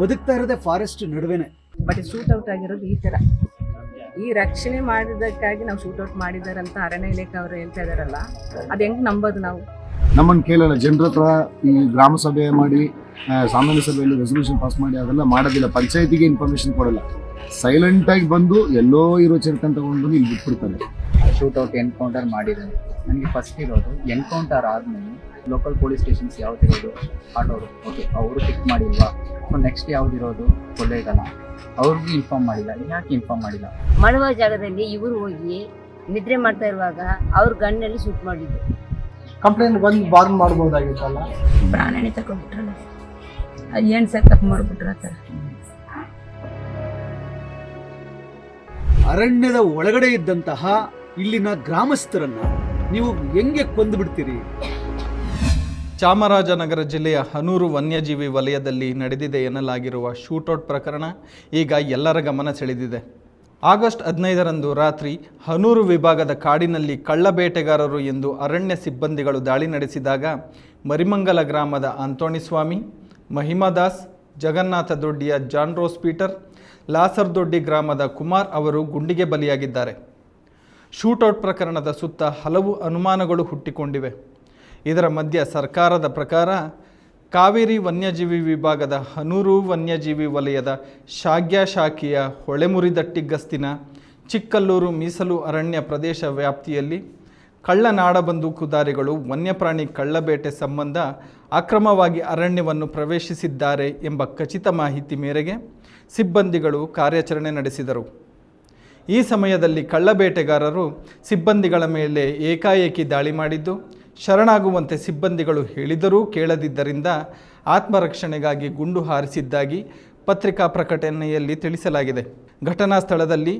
ಬದುಕ್ತಾ ಇರೋದೇ forest ನಡುವೆನೆ. But shoot out ಆಗಿರೋದು ಈ ಥರ. ಈ ರಕ್ಷಣೆ ಮಾಡಿದ್ದಕ್ಕಾಗಿ ನಾವು ಶೂಟ್ ಔಟ್ ಮಾಡಿದ್ದಾರೆ ಅಂತ ಅರಣ್ಯ ಇಲಾಖೆ ಅವರು ಹೇಳ್ತಾ ಇದಾರಲ್ಲ, ಅದು ಹೆಂಗೆ ನಂಬೋದು ನಾವು? ನಮ್ಮನ್ನು ಕೇಳಲ್ಲ. ಜನರ ಹತ್ರ ಈ ಗ್ರಾಮ ಸಭೆ ಮಾಡಿ ಸಾಮಾನ್ಯ ಸಭೆಯಲ್ಲಿ ರೆಸಲ್ಯೂಷನ್ ಪಾಸ್ ಮಾಡಿ ಅದೆಲ್ಲ ಮಾಡೋದಿಲ್ಲ. ಪಂಚಾಯತಿಗೆ ಇನ್ಫಾರ್ಮೇಶನ್ ಕೊಡಲ್ಲ. ಸೈಲೆಂಟಾಗಿ ಬಂದು ಎಲ್ಲೋ ಇರೋ ಚರ್ಕನ್ ತಗೊಂಡು ಇಲ್ಲಿ ಬಿಟ್ಬಿಡ್ತಾರೆ. ಶೂಟೌಟ್ ಎನ್ಕೌಂಟರ್ ಮಾಡಿದ್ದಾರೆ. ನನಗೆ ಫಸ್ಟ್ ಇರೋದು ಎನ್ಕೌಂಟರ್ ಆದಮೇಲೆ ಲೋಕಲ್ ಪೊಲೀಸ್ ಸ್ಟೇಷನ್ಸ್ ಯಾವ್ದಿರೋದು ಆಟೋರು, ಓಕೆ ಅವರು ಪಿಕ್ ಮಾಡಿಲ್ವಾ? ನೆಕ್ಸ್ಟ್ ಯಾವ್ದಿರೋದು ಕೊಳ್ಳೇಗಾಲ, ಅವ್ರಿಗೂ ಇನ್ಫಾರ್ಮ್ ಮಾಡಿಲ್ಲ. ಯಾಕೆ ಇನ್ಫಾರ್ಮ್ ಮಾಡಿಲ್ಲ? ಮಾಡುವ ಜಾಗದಲ್ಲಿ ಇವರು ಹೋಗಿ ನಿದ್ರೆ ಮಾಡ್ತಾ ಇರುವಾಗ ಅವ್ರ ಗನ್ನಲ್ಲಿ ಶೂಟ್ ಮಾಡಿದ್ದು. ಕಂಪ್ಲೇಂಟ್ ಬಂದು ಬಾರ್ನ್ ಮಾಡ್ಬೋದಾಗಿತ್ತಲ್ಲ. ಪ್ರಾಣನೇ ತಗೊಂಡ್ಬಿಟ್ರಲ್ಲ, ಅದು ಏನು ಸರ್ ತಪ್ಪು ಮಾಡ್ಬಿಟ್ರ ಸರ್. ಅರಣ್ಯದ ಒಳಗಡೆ ಇದ್ದಂತಹ ಇಲ್ಲಿನ ಗ್ರಾಮಸ್ಥರನ್ನ ನೀವು ಹೆಂಗೆ ಕೊಂದು ಬಿಡ್ತೀರಿ? ಚಾಮರಾಜನಗರ ಜಿಲ್ಲೆಯ ಹನೂರು ವನ್ಯಜೀವಿ ವಲಯದಲ್ಲಿ ನಡೆದಿದೆ ಎನ್ನಲಾಗಿರುವ ಶೂಟೌಟ್ ಪ್ರಕರಣ ಈಗ ಎಲ್ಲರ ಗಮನ ಸೆಳೆದಿದೆ. ಆಗಸ್ಟ್ 15ರಂದು ರಾತ್ರಿ ಹನೂರು ವಿಭಾಗದ ಕಾಡಿನಲ್ಲಿ ಕಳ್ಳಬೇಟೆಗಾರರು ಎಂದು ಅರಣ್ಯ ಸಿಬ್ಬಂದಿಗಳು ದಾಳಿ ನಡೆಸಿದಾಗ ಮರಿಮಂಗಲ ಗ್ರಾಮದ Anthoniswamy, ಮಹಿಮಾದಾಸ್, Jagannath ದೊಡ್ಡಿಯ John rose Peter, ಲಾಸರ್ದೊಡ್ಡಿ ಗ್ರಾಮದ ಕುಮಾರ್ ಅವರು ಗುಂಡಿಗೆ ಬಲಿಯಾಗಿದ್ದಾರೆ. ಶೂಟೌಟ್ ಪ್ರಕರಣದ ಸುತ್ತ ಹಲವು ಅನುಮಾನಗಳು ಹುಟ್ಟಿಕೊಂಡಿವೆ. ಇದರ ಮಧ್ಯೆ ಸರ್ಕಾರದ ಪ್ರಕಾರ ಕಾವೇರಿ ವನ್ಯಜೀವಿ ವಿಭಾಗದ ಹನೂರು ವನ್ಯಜೀವಿ ವಲಯದ ಶಾಗ್ಯ ಶಾಖೆಯ ಹೊಳೆಮುರಿದಟ್ಟಿ ಗಸ್ತಿನ ಚಿಕ್ಕಲ್ಲೂರು ಮೀಸಲು ಅರಣ್ಯ ಪ್ರದೇಶ ವ್ಯಾಪ್ತಿಯಲ್ಲಿ ಕಳ್ಳ ನಾಡಬಂದೂಕುದಾರಿಗಳು ವನ್ಯಪ್ರಾಣಿ ಕಳ್ಳಬೇಟೆ ಸಂಬಂಧ ಅಕ್ರಮವಾಗಿ ಅರಣ್ಯವನ್ನು ಪ್ರವೇಶಿಸಿದ್ದಾರೆ ಎಂಬ ಖಚಿತ ಮಾಹಿತಿ ಮೇರೆಗೆ ಸಿಬ್ಬಂದಿಗಳು ಕಾರ್ಯಾಚರಣೆ ನಡೆಸಿದರು. ಈ ಸಮಯದಲ್ಲಿ ಕಳ್ಳಬೇಟೆಗಾರರು ಸಿಬ್ಬಂದಿಗಳ ಮೇಲೆ ಏಕಾಏಕಿ ದಾಳಿ ಮಾಡಿದ್ದು, ಶರಣಾಗುವಂತೆ ಸಿಬ್ಬಂದಿಗಳು ಹೇಳಿದರೂ ಕೇಳದಿದ್ದರಿಂದ ಆತ್ಮರಕ್ಷಣೆಗಾಗಿ ಗುಂಡು ಹಾರಿಸಿದ್ದಾಗಿ ಪತ್ರಿಕಾ ಪ್ರಕಟಣೆಯಲ್ಲಿ ತಿಳಿಸಲಾಗಿದೆ. ಘಟನಾ ಸ್ಥಳದಲ್ಲಿ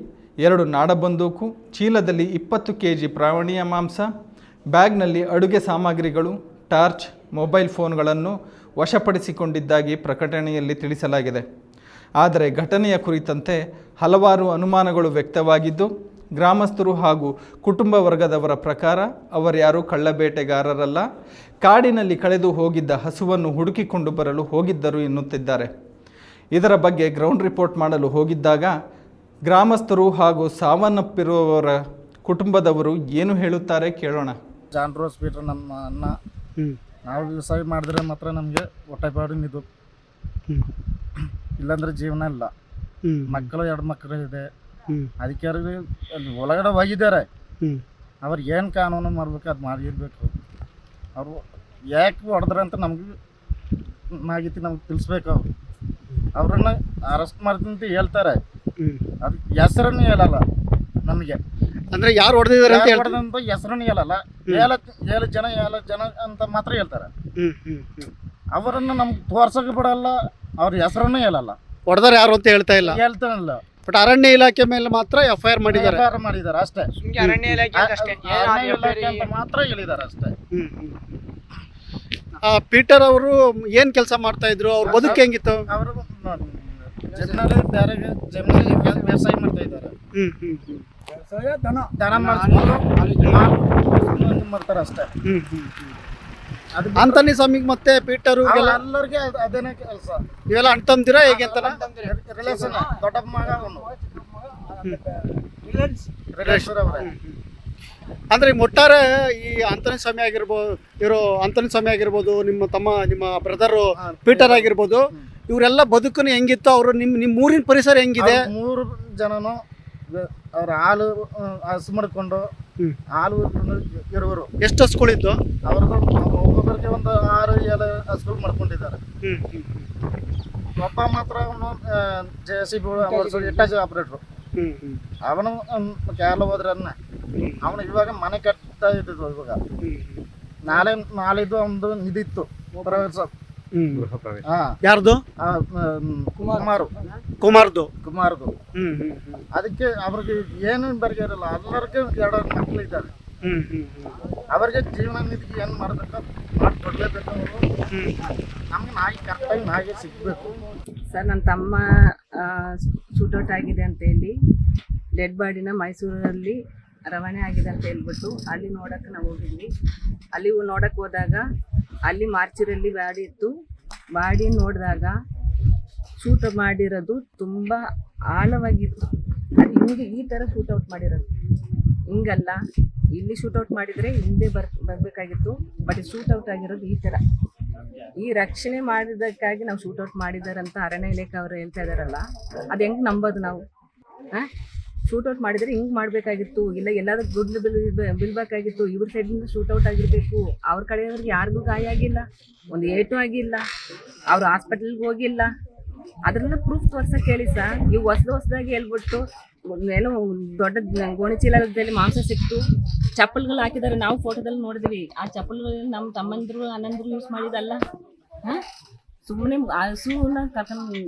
2 ನಾಡಬಂದೂಕು, ಚೀಲದಲ್ಲಿ 20 kg ಪ್ರಾಣಿಯ ಮಾಂಸ, ಬ್ಯಾಗ್ನಲ್ಲಿ ಅಡುಗೆ ಸಾಮಗ್ರಿಗಳು, ಟಾರ್ಚ್, ಮೊಬೈಲ್ ಫೋನ್ಗಳನ್ನು ವಶಪಡಿಸಿಕೊಂಡಿದ್ದಾಗಿ ಪ್ರಕಟಣೆಯಲ್ಲಿ ತಿಳಿಸಲಾಗಿದೆ. ಆದರೆ ಘಟನೆಯ ಕುರಿತಂತೆ ಹಲವಾರು ಅನುಮಾನಗಳು ವ್ಯಕ್ತವಾಗಿದ್ದು, ಗ್ರಾಮಸ್ಥರು ಹಾಗೂ ಕುಟುಂಬ ವರ್ಗದವರ ಪ್ರಕಾರ ಅವರ್ಯಾರೂ ಕಳ್ಳಬೇಟೆಗಾರರಲ್ಲ, ಕಾಡಿನಲ್ಲಿ ಕಳೆದು ಹೋಗಿದ್ದ ಹಸುವನ್ನು ಹುಡುಕಿಕೊಂಡು ಬರಲು ಹೋಗಿದ್ದರು ಎನ್ನುತ್ತಿದ್ದಾರೆ. ಇದರ ಬಗ್ಗೆ ಗ್ರೌಂಡ್ ರಿಪೋರ್ಟ್ ಮಾಡಲು ಹೋಗಿದ್ದಾಗ ಗ್ರಾಮಸ್ಥರು ಹಾಗೂ ಸಾವನ್ನಪ್ಪಿರುವವರ ಕುಟುಂಬದವರು ಏನು ಹೇಳುತ್ತಾರೆ ಕೇಳೋಣ. ಜಾನ್ ರೋಸ್ ಪೀಟರ್ ನಮ್ಮ ಅಣ್ಣ. ನಾವು ವ್ಯವಸಾಯ ಮಾಡಿದ್ರೆ ಮಾತ್ರ ನಮಗೆ ಹೊಟ್ಟೆಪಾಡು ನಿದು, ಇಲ್ಲಾಂದ್ರೆ ಜೀವನ ಇಲ್ಲ. ಮಕ್ಕಳು 2 ಮಕ್ಕಳು ಇದೆ. ಅದಕ್ಕೆ ಅಲ್ಲಿ ಒಳಗಡೆ ಹೋಗಿದ್ದಾರೆ. ಅವ್ರು ಏನು ಕಾನೂನು ಮಾಡ್ಬೇಕು ಅದು ಮಾಡಿರ್ಬೇಕು. ಅವರು ಯಾಕೆ ಹೊಡೆದ್ರೆ ಅಂತ ನಮ್ಗೆ ಮಾಹಿತಿ ನಮ್ಗೆ ತಿಳಿಸ್ಬೇಕು. ಅವ್ರನ್ನ ಅರೆಸ್ಟ್ ಮಾಡ್ತೀನಿ ಅಂತ ಹೇಳ್ತಾರೆ, ಅದಕ್ಕೆ ಹೆಸರನ್ನು ಹೇಳಲ್ಲ ನಮಗೆ. ಅಂದ್ರೆ ಯಾರು ಹೊಡೆದಿದ್ದಾರೆ ಅಂತ ಹೊಡೆದಂತ ಹೆಸರನ್ನು ಹೇಳಲ್ಲ. 7 ಜನ ಅಂತ ಮಾತ್ರ ಹೇಳ್ತಾರೆ. ಅವರನ್ನು ನಮ್ಗೆ ತೋರ್ಸಕ್ಕೆ ಬಿಡಲ್ಲ, ಅವ್ರ ಹೆಸರನ್ನು ಹೇಳಲ್ಲ. ಹೊಡೆದಾರೆ ಯಾರು ಅಂತ ಹೇಳ್ತಾ ಇಲ್ಲ. ಹೇಳ್ತಾನಲ್ಲ. ಬಟ್ ಅರಣ್ಯ ಇಲಾಖೆ ಮೇಲೆ ಮಾತ್ರ FIR ಮಾಡಿದ್ದಾರೆ ಅಷ್ಟೇ. ಅರಣ್ಯ ಇಲಾಖೆ ಅಂತ ಮಾತ್ರ ಹೇಳಿದ್ದಾರೆ ಅಷ್ಟೇ. ಪೀಟರ್ ಅವರು ಏನ್ ಕೆಲಸ ಮಾಡ್ತಾ ಇದ್ರು? ಅವ್ರ ಬದುಕು ಹೆಂಗಿತ್ತು? ಅವರು ಜಮೀನಲ್ಲಿ ಬೇರೆ ಜಮೀನಲ್ಲಿ ವ್ಯವಸಾಯ ಮಾಡ್ತಾ ಇದ್ದಾರೆ. ದನ ಮಾಡಿಸ್ಕೊಂಡು ಮಾಡ್ತಾರೆ ಅಷ್ಟೇ. ಅಂತೋನಿ ಸ್ವಾಮಿಗೆ ಮತ್ತೆ ಪೀಟರ್ ಎಲ್ಲರಿಗೆ ಅದೇನೇ ಕೆಲಸ. ಇವೆಲ್ಲ ಅಣ್ತಂದಿರಾ ಹೇಗೆ ಅಂತ? ರಿಲೇಷನ್, ದೊಡ್ಡಪ್ಪ ಮಗ ಅವನು. ರಿಲೇಷನ್ ಅವರೇ. ಅಂದ್ರೆ ಒಟ್ಟಾರೆ ಈ ಅಂತೋನಿ ಸ್ವಾಮಿ ಆಗಿರ್ಬೋದು, ನಿಮ್ಮ ತಮ್ಮ, ನಿಮ್ಮ ಬ್ರದರು ಪೀಟರ್ ಆಗಿರ್ಬೋದು, ಇವರೆಲ್ಲ ಬದುಕನ್ನು ಹೆಂಗಿತ್ತು? ಅವರು ನಿಮ್ಮ ಊರಿನ ಪರಿಸರ ಹೆಂಗಿದೆ? 3 ಜನನು ಅವ್ರ ಹಾಲು ಹಸು ಮಾಡ್ಕೊಂಡು ಹಾಲು ಇರುವರು. ಎಷ್ಟು ಹಸುಗಳಿದ್ದು? ಅವ್ರದ್ದು ಒಬ್ಬೊಬ್ಬರಿಗೆ ಒಂದು 6-7 ಹಸುಗಳು ಮಾಡ್ಕೊಂಡಿದ್ದಾರೆ. ಒಬ್ಬ ಮಾತ್ರ ಅವನು JCB ಇಟ್ಟಾಜ್ ಆಪರೇಟ್ರು. ಅವನು ಕೇರಳ ಹೋದ್ರೆ ಅವನು ಇವಾಗ ಮನೆ ಕಟ್ತಾ ಇದ್ದಿದ್ದು. ಇವಾಗ ನಾಳೆದು ಒಂದು ನಿಧಿತ್ತು ಪ್ರವೇಶ. ಯಾರ್ದು? ಕುಮಾರ್ದು. ಅದಕ್ಕೆ ಅವ್ರಿಗೆ ಏನು ಬರ್ಗಿರಲ್ಲ. ಎಲ್ಲರಿಗೂ 2 ಮಕ್ಕಳು ಇದ್ದಾರೆ. ಅವ್ರಿಗೆ ಜೀವನ ನಿಧಿಗೆ ಏನು ಮಾಡಬೇಕು ಮಾಡಿಕೊಡ್ಲೇಬೇಕು. ನಮ್ಗೆ ನಾಯಿ ಕರೆಕ್ಟಾಗಿ ನಾಯಿಗೆ ಸಿಗಬೇಕು. ಸರ್, ನನ್ನ ತಮ್ಮ ಶೂಟೌಟ್ ಆಗಿದೆ ಅಂತ ಹೇಳಿ ಡೆಡ್ ಬಾಡಿನ ಮೈಸೂರಲ್ಲಿ ರವಾನೆ ಆಗಿದೆ ಅಂತ ಹೇಳ್ಬಿಟ್ಟು ಅಲ್ಲಿ ನೋಡೋಕೆ ನಾವು ಹೋಗಿದ್ವಿ. ಅಲ್ಲಿ ನೋಡೋಕೆ ಹೋದಾಗ ಅಲ್ಲಿ ಮಾರ್ಚುರಲ್ಲಿ ಬಾಡಿ ಇತ್ತು. ಬಾಡಿ ನೋಡಿದಾಗ ಶೂಟ್ ಮಾಡಿರೋದು ತುಂಬ ಆಳವಾಗಿತ್ತು. ಅದು ಹಿಂಗೆ ಈ ಥರ ಶೂಟೌಟ್ ಮಾಡಿರೋದು ಹಿಂಗಲ್ಲ. ಇಲ್ಲಿ ಶೂಟೌಟ್ ಮಾಡಿದರೆ ಹಿಂದೆ ಬರಬೇಕಾಗಿತ್ತು. ಬಟ್ ಶೂಟೌಟ್ ಆಗಿರೋದು ಈ ಥರ. ಈ ರಕ್ಷಣೆ ಮಾಡಿದ್ದಕ್ಕಾಗಿ ನಾವು ಶೂಟೌಟ್ ಮಾಡಿದಾರಂತ ಅರಣ್ಯ ಇಲಾಖೆ ಅವರು ಹೇಳ್ತಾ ಇದಾರಲ್ಲ, ಅದು ಹೆಂಗೆ ನಂಬೋದು ನಾವು? ಶೂಟೌಟ್ ಮಾಡಿದರೆ ಹಿಂಗೆ ಮಾಡಬೇಕಾಗಿತ್ತು, ಇಲ್ಲ ಎಲ್ಲಾದ್ರೂ ದುಡ್ಡು ಬೀಳ್ಬೇಕಾಗಿತ್ತು. ಇವ್ರ ಸೈಡಿಂದ ಶೂಟೌಟ್ ಆಗಿರಬೇಕು. ಅವ್ರ ಕಡೆಯವ್ರಿಗೆ ಯಾರಿಗೂ ಗಾಯ ಆಗಿಲ್ಲ, ಒಂದು ಏಟು ಆಗಿಲ್ಲ, ಅವ್ರು ಹಾಸ್ಪಿಟಲ್ಗೆ ಹೋಗಿಲ್ಲ. ಅದರಿಂದ ಪ್ರೂಫ್ ತೋರ್ಸಕ್ಕೆ ಹೇಳಿ ಸರ್. ಇವು ಹೊಸದಾಗಿ ಹೇಳ್ಬಿಟ್ಟು ಏನೋ ದೊಡ್ಡ ಗೋಣಿ ಚೀಲದಲ್ಲಿ ಮಾಂಸ ಸಿಕ್ತು, ಚಪ್ಪಲ್ಗಳು ಹಾಕಿದ್ದಾರೆ. ನಾವು ಫೋಟೋದಲ್ಲಿ ನೋಡಿದ್ವಿ. ಆ ಚಪ್ಪಲ್ಗಳು ನಮ್ಮ ತಮ್ಮಂದ್ರು ಅಣ್ಣಂದ್ರು ಯೂಸ್ ಮಾಡಿದಲ್ಲ. ಸುಮ್ಮನೆ ಹಸುನ ಕರ್ಕೊಂಡು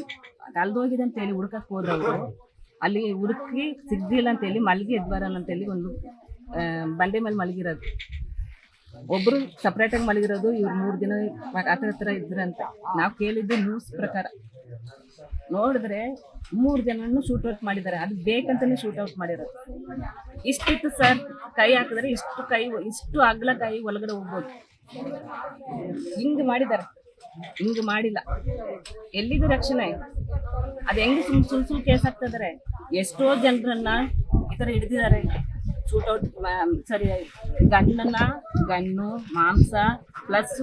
ಕಳೆದೋಗಿದೆ ಅಂತೇಳಿ ಹುಡ್ಕಕ್ಕೆ ಹೋದವರು ಅಲ್ಲಿ ಹುಡುಕಿ ಸಿಗ್ದಿಲ್ಲ ಅಂತೇಳಿ ಮಲ್ಗಿ ಎದ್ಬಾರನ್ ಅಂತೇಳಿ ಒಂದು ಬಂಡೆ ಮೇಲೆ ಮಲಗಿರೋದು. ಒಬ್ಬರು ಸಪ್ರೇಟಾಗಿ ಮಲಗಿರೋದು, ಇವ್ರು 3 ದಿನ ಹತ್ರ ಇದ್ರಂತೆ. ನಾವು ಕೇಳಿದ್ದು ನ್ಯೂಸ್ ಪ್ರಕಾರ ನೋಡಿದ್ರೆ 3 ಜನನ್ನು ಶೂಟೌಟ್ ಮಾಡಿದ್ದಾರೆ. ಅದು ಬೇಕಂತಾನೆ ಶೂಟೌಟ್ ಮಾಡಿರೋದು. ಇಷ್ಟಿತ್ತು ಸರ್, ಕೈ ಹಾಕಿದ್ರೆ ಇಷ್ಟು ಅಗಲ ಕೈ ಒಳಗಡೆ ಹೋಗ್ಬೋದು. ಹಿಂಗೆ ಮಾಡಿದ್ದಾರೆ, ಹಿಂಗೆ ಮಾಡಿಲ್ಲ. ಎಲ್ಲಿದೆ ರಕ್ಷಣೆ? ಅದು ಹೆಂಗೆ ಸುಳ್ಳು ಕೇಸ್ ಹಾಕ್ತಿದ್ದಾರೆ. ಎಷ್ಟೋ ಜನರನ್ನ ಈ ಥರ ಹಿಡಿದಿದ್ದಾರೆ. ಶೂಟೌಟ್ ಸರಿ ಗಣ್ಣು ಮಾಂಸ ಪ್ಲಸ್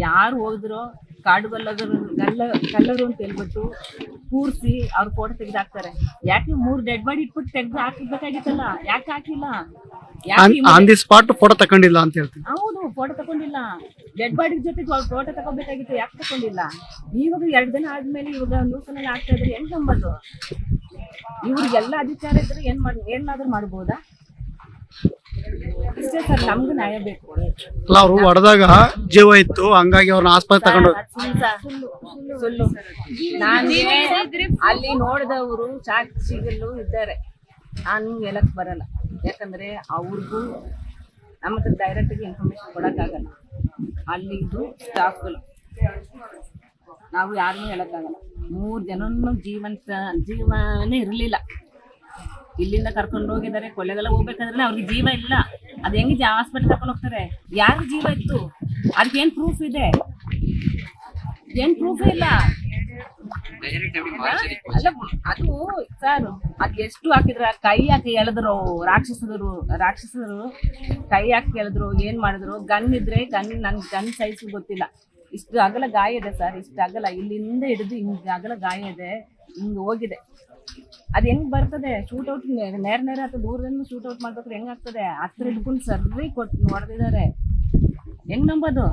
ಯಾರು ಹೋಗಿದ್ರೋ ಕಾಡು ಕಲ್ಲರು ಅಂತ ಹೇಳ್ಬಿಟ್ಟು ಕೂರಿಸಿ ಅವ್ರ ಫೋಟೋ ತೆಗೆದು ಹಾಕ್ತಾರೆ. ಯಾಕೆ 3 ಡೆಡ್ ಬಾಡಿ ಇಟ್ಬಿಟ್ಟು ತೆಗೆದು ಹಾಕಬೇಕಾಗಿತ್ತಲ್ಲ, ಯಾಕೆ ಹಾಕಿಲ್ಲ? ಆನ್ ದಿ ಸ್ಪಾಟ್ ಫೋಟೋ ತಗೊಂಡಿಲ್ಲ ಅಂತ ಹೇಳ್ತೀನಿ. ಹೌದು, ಫೋಟೋ ತಗೊಂಡಿಲ್ಲ. ಡೆಡ್ ಬಾಡಿ ಜೊತೆಗೆ ಅವ್ರು ಫೋಟೋ ತಗೋಬೇಕಾಗಿತ್ತು, ಯಾಕೆ ತಗೊಂಡಿಲ್ಲ? ಇವಾಗ 2 ದಿನ ಆದ್ಮೇಲೆ ಇವಾಗ ನ್ಯೂಸಲ್ಲಿ ಆಗ್ತಾ ಇದ್ರೆ ಹೆಂಗ್ ನಂಬೋದು? ಇವ್ರಿಗೆಲ್ಲ ಅಧಿಕಾರ ಇದ್ರೆ ಏನಾದ್ರೂ ಮಾಡ್ಬೋದಾ? ಇಷ್ಟೇ ಸರ್, ನಮ್ಗೂ ನ್ಯಾಯ ಬೇಕು. ಅಲ್ಲ, ಅವರು ಹೊಡೆದಾಗ ಜೀವ ಇತ್ತು, ಹಂಗಾಗಿ ಅವ್ರನ್ನ ಆಸ್ಪತ್ರೆ ತಗೊಂಡು ಸುಳ್ಳು. ನಾನು ಅಲ್ಲಿ ನೋಡಿದವರು ಸಾಕ್ಷಿಗಳು ಇದ್ದಾರೆ. ನಾನು ಹೇಳಕ್ ಬರಲ್ಲ, ಯಾಕಂದ್ರೆ ಅವ್ರಿಗೂ ನಮ್ಮ ಹತ್ರ ಡೈರೆಕ್ಟಾಗಿ ಇನ್ಫಾರ್ಮೇಶನ್ ಕೊಡೋಕ್ಕಾಗಲ್ಲ. ಅಲ್ಲಿದ್ದು ಸ್ಟಾಫ್ಗಳು ನಾವು ಯಾರನ್ನೂ ಹೇಳೋಕ್ಕಾಗಲ್ಲ. 3 ಜನನೂ ಜೀವನೇ ಇರಲಿಲ್ಲ. ಇಲ್ಲಿಂದ ಕರ್ಕೊಂಡು ಹೋಗಿದ್ದಾರೆ. ಕೊಲೆಗೆಲ್ಲ ಹೋಗ್ಬೇಕಾದ್ರೆ ಅವ್ರಿಗೆ ಜೀವ ಇಲ್ಲ. ಅದು ಹೆಂಗೆ ಹಾಸ್ಪಿಟಲ್ ಕರ್ಕೊಂಡು ಹೋಗ್ತಾರೆ? ಯಾರಿಗೆ ಜೀವ ಇತ್ತು? ಅದಕ್ಕೇನು ಪ್ರೂಫ್ ಇದೆ? ಏನು ಪ್ರೂಫೇ ಇಲ್ಲ. ಅಲ್ಲ, ಅದು ಸರ್, ಅದು ಎಷ್ಟು ಹಾಕಿದ್ರ ಕೈ ಹಾಕಿ ಎಳೆದ್ರು ರಾಕ್ಷಸರು ಕೈ ಹಾಕಿ ಎಳೆದ್ರು. ಏನ್ ಮಾಡಿದ್ರು? ಗನ್ ಇದ್ರೆ ನನ್ಗೆ ಗನ್ ಸೈಜ್ ಗೊತ್ತಿಲ್ಲ. ಇಷ್ಟು ಅಗಲ ಗಾಯ ಇದೆ ಸರ್, ಇಷ್ಟು ಅಗಲ, ಇಲ್ಲಿಂದ ಹಿಡಿದು ಹಿಂಗೆ ಅಗಲ ಗಾಯ ಇದೆ, ಹಿಂಗೆ ಹೋಗಿದೆ. ಅದು ಹೆಂಗ್ ಬರ್ತದೆ? ಶೂಟೌಟ್ ನೇರ ಅಥವಾ ದೂರದಿಂದ ಶೂಟೌಟ್ ಮಾಡ್ಬೇಕಾದ್ರೆ ಹೆಂಗಾಗ್ತದೆ? ಹತ್ರ ಇಟ್ಕೊಂಡು ಸರ್ರಿ ಕೊಟ್ಟು ನೋಡ್ತಿದ್ದಾರೆ, ಹೆಂಗ್ ನಂಬೋದು?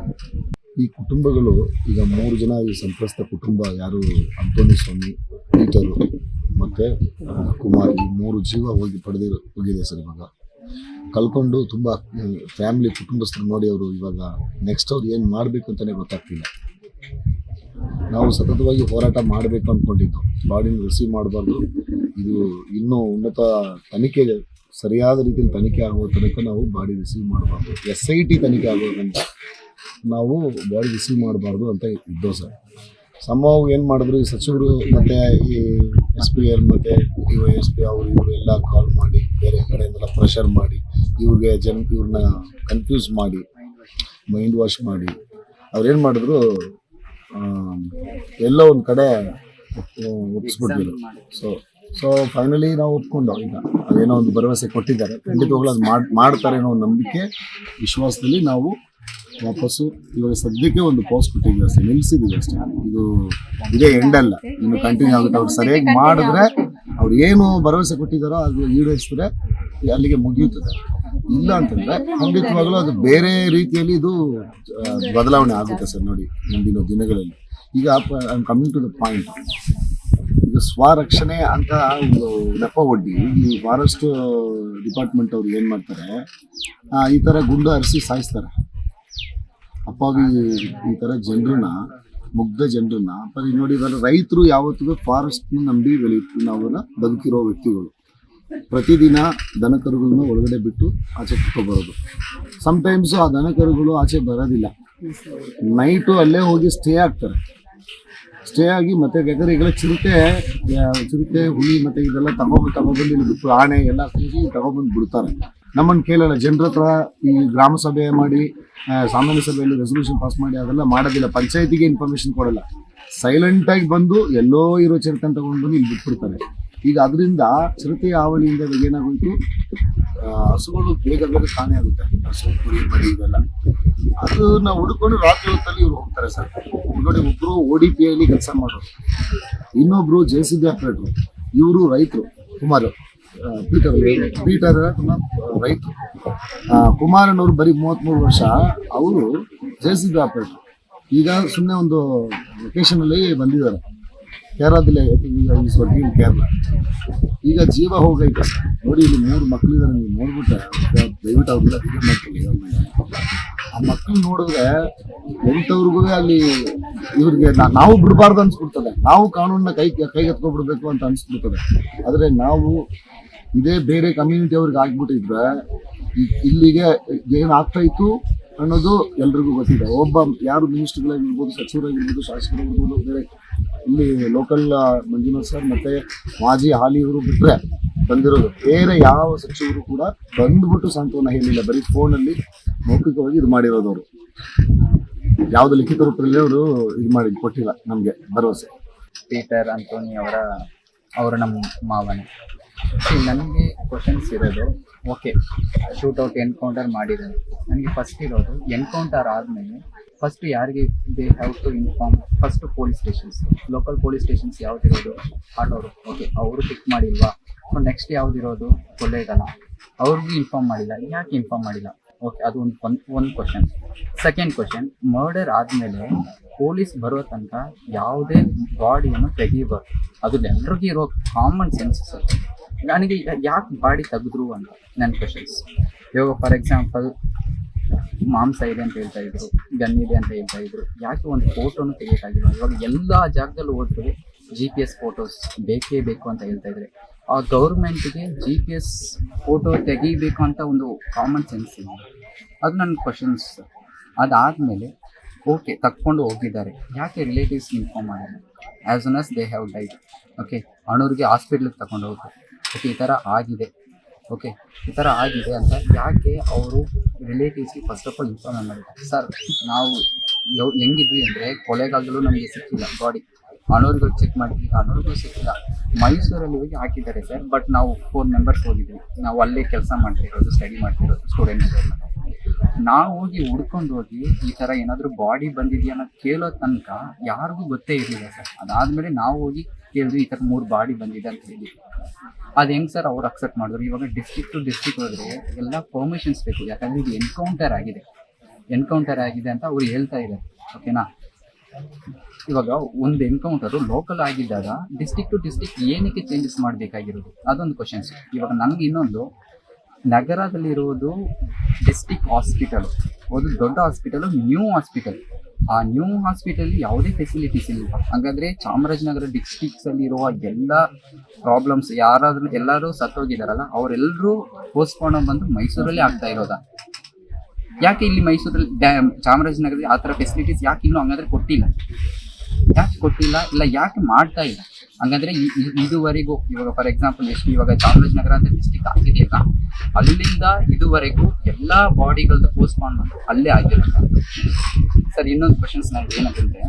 ಈ ಕುಟುಂಬಗಳು ಈಗ 3 ಜನ ಈ ಸಂತ್ರಸ್ತ ಕುಟುಂಬ, ಯಾರು ಅಂತೋನಿ ಸ್ವಾಮಿ, ಪೀಟರು ಮತ್ತೆ ಕುಮಾರ್, ಈ 3 ಜೀವ ಹೋಗಿದೆ ಸರ್. ಇವಾಗ ಕಳ್ಕೊಂಡು ತುಂಬ ಫ್ಯಾಮಿಲಿ ಕುಟುಂಬಸ್ಥರು ನೋಡಿ ಅವರು ಇವಾಗ ನೆಕ್ಸ್ಟ್ ಅವ್ರು ಏನು ಮಾಡಬೇಕು ಅಂತಲೇ ಗೊತ್ತಾಗ್ತಿಲ್ಲ. ನಾವು ಸತತವಾಗಿ ಹೋರಾಟ ಮಾಡಬೇಕು ಅಂದ್ಕೊಂಡಿದ್ದು, ಬಾಡಿನ ರಿಸೀವ್ ಮಾಡಬಾರ್ದು. ಇದು ಇನ್ನೂ ಉನ್ನತ ತನಿಖೆಗೆ ಸರಿಯಾದ ರೀತಿಯಲ್ಲಿ ತನಿಖೆ ಆಗುವ ತನಕ ನಾವು ಬಾಡಿ ರಿಸೀವ್ ಮಾಡಬಾರ್ದು. SIT ತನಿಖೆ ಆಗೋದ್ರಿಂದ ನಾವು ಬಾಡಿ ರಿಸೀವ್ ಮಾಡಬಾರ್ದು ಅಂತ ಇದ್ದೋ ಸರ್. ಸಂಭವ ಏನು ಮಾಡಿದ್ರು, ಈ ಸಚಿವರು ಮತ್ತು ಈ SPR ಮತ್ತು DYSP ಇವರು ಎಲ್ಲ ಕಾಲ್ ಮಾಡಿ ಬೇರೆ ಕಡೆಯಿಂದೆಲ್ಲ ಪ್ರೆಷರ್ ಮಾಡಿ ಇವ್ರನ್ನ ಕನ್ಫ್ಯೂಸ್ ಮಾಡಿ ಮೈಂಡ್ ವಾಶ್ ಮಾಡಿ ಅವ್ರೇನು ಮಾಡಿದ್ರು, ಎಲ್ಲೋ ಒಂದು ಕಡೆ ಒಪ್ಪಿಸ್ಬಿಟ್ಟಿದ್ರು. ಸೊ ಫೈನಲಿ ನಾವು ಒಪ್ಕೊಂಡು ಈಗ ಅದೇನೋ ಒಂದು ಭರವಸೆ ಕೊಟ್ಟಿದ್ದಾರೆ, ಖಂಡಿತವಾಗ್ಲೂ ಅದು ಮಾಡ್ತಾರೆ ಅನ್ನೋ ಒಂದು ನಂಬಿಕೆ ವಿಶ್ವಾಸದಲ್ಲಿ ನಾವು ವಾಪಸ್ಸು ಇವಾಗ ಸದ್ಯಕ್ಕೆ ಒಂದು ಪೋಸ್ಟ್ ಕೊಟ್ಟಿದ್ದೀವಿ ಅಷ್ಟೇ, ನಿಲ್ಲಿಸಿದ್ದೀವಿ ಅಷ್ಟೇ. ಇದೇ ಎಂಡ್ ಅಲ್ಲ, ಇನ್ನು ಕಂಟಿನ್ಯೂ ಆಗುತ್ತೆ. ಅವ್ರು ಸರಿಯಾಗಿ ಮಾಡಿದ್ರೆ, ಅವ್ರು ಏನು ಭರವಸೆ ಕೊಟ್ಟಿದ್ದಾರೋ ಅದು ಈಡೇರಿಸಿದ್ರೆ ಅಲ್ಲಿಗೆ ಮುಗಿಯುತ್ತದೆ. ಇಲ್ಲ ಅಂತಂದ್ರೆ ಖಂಡಿತವಾಗ್ಲೂ ಅದು ಬೇರೆ ರೀತಿಯಲ್ಲಿ ಇದು ಬದಲಾವಣೆ ಆಗುತ್ತೆ ಸರ್. ನೋಡಿ, ಮುಂದಿನ ದಿನಗಳಲ್ಲಿ ಈಗ I am coming to the point. ಈಗ ಸ್ವರಕ್ಷಣೆ ಅಂತ ಒಂದು ನೆಪ ಒಡ್ಡಿ ಈ ಫಾರೆಸ್ಟ್ ಡಿಪಾರ್ಟ್ಮೆಂಟ್ ಅವ್ರು ಏನು ಮಾಡ್ತಾರೆ, ಈ ಥರ ಗುಂಡು ಹರಿಸಿ ಸಾಯಿಸ್ತಾರೆ. ಅಪ್ಪಾವಿ ಈ ಥರ ಜನರನ್ನ, ಮುಗ್ಧ ಜನರನ್ನ. ನೋಡಿ, ರೈತರು ಯಾವತ್ತಿಗೂ ಫಾರೆಸ್ಟ್ನ ನಂಬಿ ನಾವು ಬದುಕಿರೋ ವ್ಯಕ್ತಿಗಳು. ಪ್ರತಿದಿನ ದನಕರುಗಳನ್ನ ಒಳಗಡೆ ಬಿಟ್ಟು ಆಚೆ ಬರೋದು. ಸಮ್ಟೈಮ್ಸು ಆ ದನಕರುಗಳು ಆಚೆ ಬರೋದಿಲ್ಲ, ನೈಟು ಅಲ್ಲೇ ಹೋಗಿ ಸ್ಟೇ ಆಗ್ತಾರೆ. ಸ್ಟೇ ಆಗಿ ಮತ್ತೆ ಬೇಕಾದ್ರೆ ಈಗೆಲ್ಲ ಚಿರತೆ ಹುಲಿ ಮತ್ತೆ ಇದೆಲ್ಲ ತಗೊಬಂದು ಇಲ್ಲಿ ಬಿಟ್ಟು, ಆಣೆ ಎಲ್ಲ ಕೂಗಿ ತಗೊಬಂದು ಬಿಡ್ತಾರೆ. ನಮ್ಮನ್ನು ಕೇಳಲ್ಲ. ಜನರ ಹತ್ರ ಈ ಗ್ರಾಮ ಸಭೆ ಮಾಡಿ ಸಾಮಾನ್ಯ ಸಭೆಯಲ್ಲಿ ರೆಸೊಲ್ಯೂಷನ್ ಪಾಸ್ ಮಾಡಿ ಅದೆಲ್ಲ ಮಾಡೋದಿಲ್ಲ. ಪಂಚಾಯತಿಗೆ ಇನ್ಫಾರ್ಮೇಶನ್ ಕೊಡಲ್ಲ. ಸೈಲೆಂಟಾಗಿ ಬಂದು ಎಲ್ಲೋ ಇರೋ ಚಿರತೆ ತಗೊಂಡು ಬಂದು ಇಲ್ಲಿ ಬಿಟ್ಬಿಡ್ತಾರೆ. ಈಗ ಅದರಿಂದ ಚಿರತೆಯ ಹಾವಳಿಯಿಂದ ಏನಾಗೋಯ್ತು, ಹಸುಗಳು ಬೇಗ ಬೇಗ ಕಾಣೆ ಆಗುತ್ತೆ. ಹಸು ಕುರಿ ಮರಿ ಇವೆಲ್ಲ ಅದನ್ನ ಹುಡ್ಕೊಂಡು ರಾತ್ರಿ ಹೊತ್ತಲ್ಲಿ ಇವ್ರು ಹೋಗ್ತಾರೆ ಸರ್. ನೋಡಿ, ಒಬ್ರು ODP ಅಲ್ಲಿ ಕೆಲಸ ಮಾಡೋರು, ಇನ್ನೊಬ್ರು JCB ಆಪರೇಟ್ರು, ಇವರು ರೈತರು. ಪೀಟರ್ ರೈತರು. ಕುಮಾರನವರು ಬರೀ 33 ವರ್ಷ, ಅವರು JCB ಆಪರೇಟ್ರು. ಈಗ ಸುಮ್ಮನೆ ಒಂದು ವೆಕೇಶನ್ ಅಲ್ಲಿ ಬಂದಿದ್ದಾರೆ ಕೇರಳದಲ್ಲಿ. ಕೇರಳ ಈಗ ಜೀವ ಹೋಗೈತೆ ಸರ್. ನೋಡಿ, ಇಲ್ಲಿ 3 ಮಕ್ಕಳಿದ್ದಾರೆ. ನೀವು ನೋಡ್ಬಿಟ್ರೆ ದಯವಿಟ್ಟು ಅವ್ರನ್ನ ಅಡಿಗೆ ಮಾಡ್ತೀವಿ. ಆ ಮಕ್ಕಳು ನೋಡಿದ್ರೆ ಎಂಥವ್ರಿಗೂ ಅಲ್ಲಿ ಇವ್ರಿಗೆ ನಾವು ಬಿಡಬಾರ್ದು ಅನ್ಸ್ಬಿಡ್ತದೆ. ನಾವು ಕಾನೂನನ್ನ ಕೈಗೆತ್ಕೊಬಿಡ್ಬೇಕು ಅಂತ ಅನ್ಸ್ಬಿಡ್ತದೆ. ಆದರೆ ನಾವು ಇದೇ ಬೇರೆ ಕಮ್ಯುನಿಟಿ ಅವ್ರಿಗೆ ಆಗ್ಬಿಟ್ಟಿದ್ರೆ ಇಲ್ಲಿಗೆ ಏನಾಗ್ತಾ ಇತ್ತು ಅನ್ನೋದು ಎಲ್ರಿಗೂ ಗೊತ್ತಿದೆ. ಒಬ್ಬ ಯಾರು ಮಿನಿಸ್ಟರ್ಗಳಾಗಿರ್ಬೋದು, ಸಚಿವರಾಗಿರ್ಬೋದು, ಶಾಸಕರಾಗಿರ್ಬೋದು, ಬೇರೆ ಇಲ್ಲಿ ಲೋಕಲ್ ಮಂಜುನಾಥ್ ಸರ್ ಮತ್ತೆ ಹಾಲಿ ಇವರು ಬಿಟ್ರೆ ಬಂದಿರೋದು, ಬೇರೆ ಯಾವ ಸಚಿವರು ಕೂಡ ಬಂದ್ಬಿಟ್ಟು ಸಾಂತ್ವನ ಹೇಳಿಲ್ಲ. ಬರೀ ಫೋನಲ್ಲಿ ಮೌಖಿಕವಾಗಿ ಇದು ಮಾಡಿರೋದು. ಅವರು ಯಾವ್ದು ಲಿಖಿತ ರೂಪದಲ್ಲಿ ಅವರು ಇದು ಕೊಟ್ಟಿಲ್ಲ ನಮ್ಗೆ ಭರವಸೆ. ಪೀಟರ್ ಆಂಟೋನಿ ಅವರು ನಮ್ಮ ಮಾವನೇ. ನನಗೆ ಕ್ವಶನ್ಸ್ ಇರೋದು, ಓಕೆ ಶೂಟೌಟ್ ಎನ್ಕೌಂಟರ್ ಮಾಡಿದ್ದಾರೆ. ನನಗೆ ಫಸ್ಟ್ ಇರೋದು, ಎನ್ಕೌಂಟರ್ ಆದಮೇಲೆ ಫಸ್ಟ್ ಯಾರಿಗೆ they have to inform? First police stations, local police stations ಯಾವ್ದಿರೋದು, ಆಟೋರು, ಓಕೆ ಅವರು ಪಿಕ್ ಮಾಡಿಲ್ವಾ? ನೆಕ್ಸ್ಟ್ ಯಾವ್ದಿರೋದು, ಕೊಳ್ಳೇಗಾಲ, ಅವ್ರಿಗೂ ಇನ್ಫಾರ್ಮ್ ಮಾಡಿಲ್ಲ. ಯಾಕೆ ಇನ್ಫಾರ್ಮ್ ಮಾಡಿಲ್ಲ? ಓಕೆ, ಅದು ಒಂದು ಕ್ವಶನ್. ಸೆಕೆಂಡ್ ಕ್ವಶನ್, ಮರ್ಡರ್ ಆದಮೇಲೆ ಪೊಲೀಸ್ ಬರೋ ತನಕ ಯಾವುದೇ ಬಾಡಿಯನ್ನು ತೆಗಿಬಾರ್ದು. ಅದು ಎಲ್ಲರಿಗೂ ಇರೋ ಕಾಮನ್ ಸೆನ್ಸ್ ಸರ್. ನನಗೆ ಯಾಕೆ ಬಾಡಿ ತೆಗೆದ್ರು ಅಂತ ನನ್ನ ಕ್ವಶನ್ಸ್. ಇವಾಗ ಫಾರ್ ಎಕ್ಸಾಂಪಲ್ ಮಾಂಸ ಇದೆ ಅಂತ ಹೇಳ್ತಾ ಇದ್ರು, ಗನ್ ಇದೆ ಅಂತ ಹೇಳ್ತಾ ಇದ್ರು, ಯಾಕೆ ಒಂದು ಫೋಟೋನು ತೆಗಿಯೋಕ್ಕಾಗಿಲ್ಲ? ಇವಾಗ ಎಲ್ಲ ಜಾಗದಲ್ಲೂ ಹೋದ್ರೆ GPS ಫೋಟೋಸ್ ಬೇಕೇ ಬೇಕು ಅಂತ ಹೇಳ್ತಾ ಇದ್ರೆ, ಆ ಗೌರ್ಮೆಂಟ್ಗೆ GPS ಫೋಟೋ ತೆಗಿಬೇಕು ಅಂತ ಒಂದು ಕಾಮನ್ ಸೆನ್ಸ್ ಇದೆ. ಅದು ನನ್ನ ಕ್ವಶನ್ಸ್. ಅದಾದಮೇಲೆ ಓಕೆ ತಕ್ಕೊಂಡು ಹೋಗಿದ್ದಾರೆ, ಯಾಕೆ ರಿಲೇಟಿವ್ಸ್ ಇನ್ಫಾರ್ಮ್ ಮಾಡಿಲ್ಲ? As soon as they have died, okay ಅಣ್ಣವ್ರಿಗೆ ಹಾಸ್ಪಿಟ್ಲಿಗೆ ತಗೊಂಡು ಹೋಗ್ತಾರೆ. ಓಕೆ ಈ ಥರ ಆಗಿದೆ, ಓಕೆ ಈ ಥರ ಆಗಿದೆ ಅಂತ ಯಾಕೆ ಅವರು ರಿಲೇಟಿವ್ಸ್ಗೆ ಫಸ್ಟ್ ಆಫ್ ಆಲ್ ಇನ್ಫಾರ್ಮ್ ಮಾಡಿದ್ದಾರೆ? ಸರ್ ನಾವು ಹೆಂಗಿದ್ವಿ ಅಂದರೆ ಕೊಲೆಗಾಲದಲ್ಲೂ ನಮಗೆ ಸಿಕ್ಕಿಲ್ಲ ಬಾಡಿ, ಅಣ್ಣವ್ರಿಗೆ ಚೆಕ್ ಮಾಡಿದ್ವಿ, ಅಣ್ಣವ್ರಿಗೂ ಸಿಕ್ಕಿಲ್ಲ. ಮೈಸೂರಲ್ಲಿ ಹೋಗಿ ಹಾಕಿದ್ದಾರೆ ಸರ್. ಬಟ್ ನಾವು 4 ಮೆಂಬರ್ಸ್ ಹೋಗಿದ್ವಿ. ನಾವು ಅಲ್ಲೇ ಕೆಲಸ ಮಾಡ್ತಿರೋದು, ಸ್ಟಡಿ ಮಾಡ್ತಿರೋದು ಸ್ಟೂಡೆಂಟ್ಸ್. ನಾವು ಹೋಗಿ ಹುಡ್ಕೊಂಡು ಹೋಗಿ ಈ ಥರ ಏನಾದರೂ ಬಾಡಿ ಬಂದಿದೆಯಾ ಅನ್ನೋದು ಕೇಳೋ ತನಕ ಯಾರಿಗೂ ಗೊತ್ತೇ ಇರಲಿಲ್ಲ ಸರ್. ಅದಾದಮೇಲೆ ನಾವು ಹೋಗಿ ಕೇಳಿದ್ವಿ, ಈ ಥರ 3 ಬಾಡಿ ಬಂದಿದೆ ಅಂತ ಹೇಳಿ. ಅದು ಹೆಂಗೆ ಸರ್ ಅವ್ರು ಅಕ್ಸೆಪ್ಟ್ ಮಾಡಿದ್ರು? ಇವಾಗ ಡಿಸ್ಟ್ರಿಕ್ಟ್ ಟು ಡಿಸ್ಟ್ರಿಕ್ಟ್ ಹೋದರೆ ಎಲ್ಲ ಪರ್ಮಿಷನ್ಸ್ ಬೇಕು, ಯಾಕಂದರೆ ಇದು ಎನ್ಕೌಂಟರ್ ಆಗಿದೆ ಅಂತ ಅವ್ರು ಹೇಳ್ತಾ ಇದ್ದಾರೆ, ಓಕೆನಾ? ಇವಾಗ ಒಂದು ಎನ್ಕೌಂಟರು ಲೋಕಲ್ ಆಗಿದ್ದಾಗ ಡಿಸ್ಟ್ರಿಕ್ಟ್ ಟು ಡಿಸ್ಟ್ರಿಕ್ಟ್ ಏನಕ್ಕೆ ಚೇಂಜಸ್ ಮಾಡಬೇಕಾಗಿರೋದು? ಅದೊಂದು ಕ್ವಶನ್ಸ್. ಇವಾಗ ನನಗೆ ಇನ್ನೊಂದು, ನಗರದಲ್ಲಿರುವುದು ಡಿಸ್ಟ್ರಿಕ್ಟ್ ಹಾಸ್ಪಿಟಲ್, ಒಂದು ದೊಡ್ಡ ಹಾಸ್ಪಿಟಲು, ನ್ಯೂ ಹಾಸ್ಪಿಟಲ್. ಆ ನ್ಯೂ ಹಾಸ್ಪಿಟಲ್ ಯಾವುದೇ ಫೆಸಿಲಿಟೀಸ್ ಇಲ್ಲ. ಹಾಗಾದರೆ ಚಾಮರಾಜನಗರ ಡಿಸ್ಟ್ರಿಕ್ಟ್ಸಲ್ಲಿ ಇರುವ ಎಲ್ಲ ಪ್ರಾಬ್ಲಮ್ಸ್, ಎಲ್ಲರೂ ಸತ್ತೋಗಿದಾರಲ್ಲ ಅವರೆಲ್ಲರೂ ಪೋಸ್ಟ್ಪೋನ್ ಬಂದು ಮೈಸೂರಲ್ಲಿ ಆಗ್ತಾ ಇರೋದಾ? ಯಾಕೆ ಇಲ್ಲಿ ಮೈಸೂರಲ್ಲಿ ಚಾಮರಾಜನಗರದಲ್ಲಿ ಆ ಥರ ಫೆಸಿಲಿಟೀಸ್ ಯಾಕೆ ಇನ್ನೂ ಹಂಗಾದ್ರೆ ಕೊಟ್ಟಿಲ್ಲ? ಇಲ್ಲ ಯಾಕೆ ಮಾಡ್ತಾ ಇಲ್ಲ? ಹಂಗಂದ್ರೆ ಇದುವರೆಗೂ ಇವಾಗ ಫಾರ್ ಎಕ್ಸಾಂಪಲ್ ಇವಾಗ ಚಾಮರಾಜನಗರ ಅಂತ ಡಿಸ್ಟ್ರಿಕ್ಟ್ ಆಗಿದೆಯಲ್ಲ, ಅಲ್ಲಿಂದ ಇದುವರೆಗೂ ಎಲ್ಲ ಬಾಡಿಗಳದ್ದು ಪೋಸ್ಟ್ಪೋನ್ ಅಲ್ಲೇ ಆಗಿರುತ್ತೆ ಸರ್. ಇನ್ನೊಂದು ಕ್ವಶನ್ಸ್ ನನಗೆ ಏನಂತಂದ್ರೆ,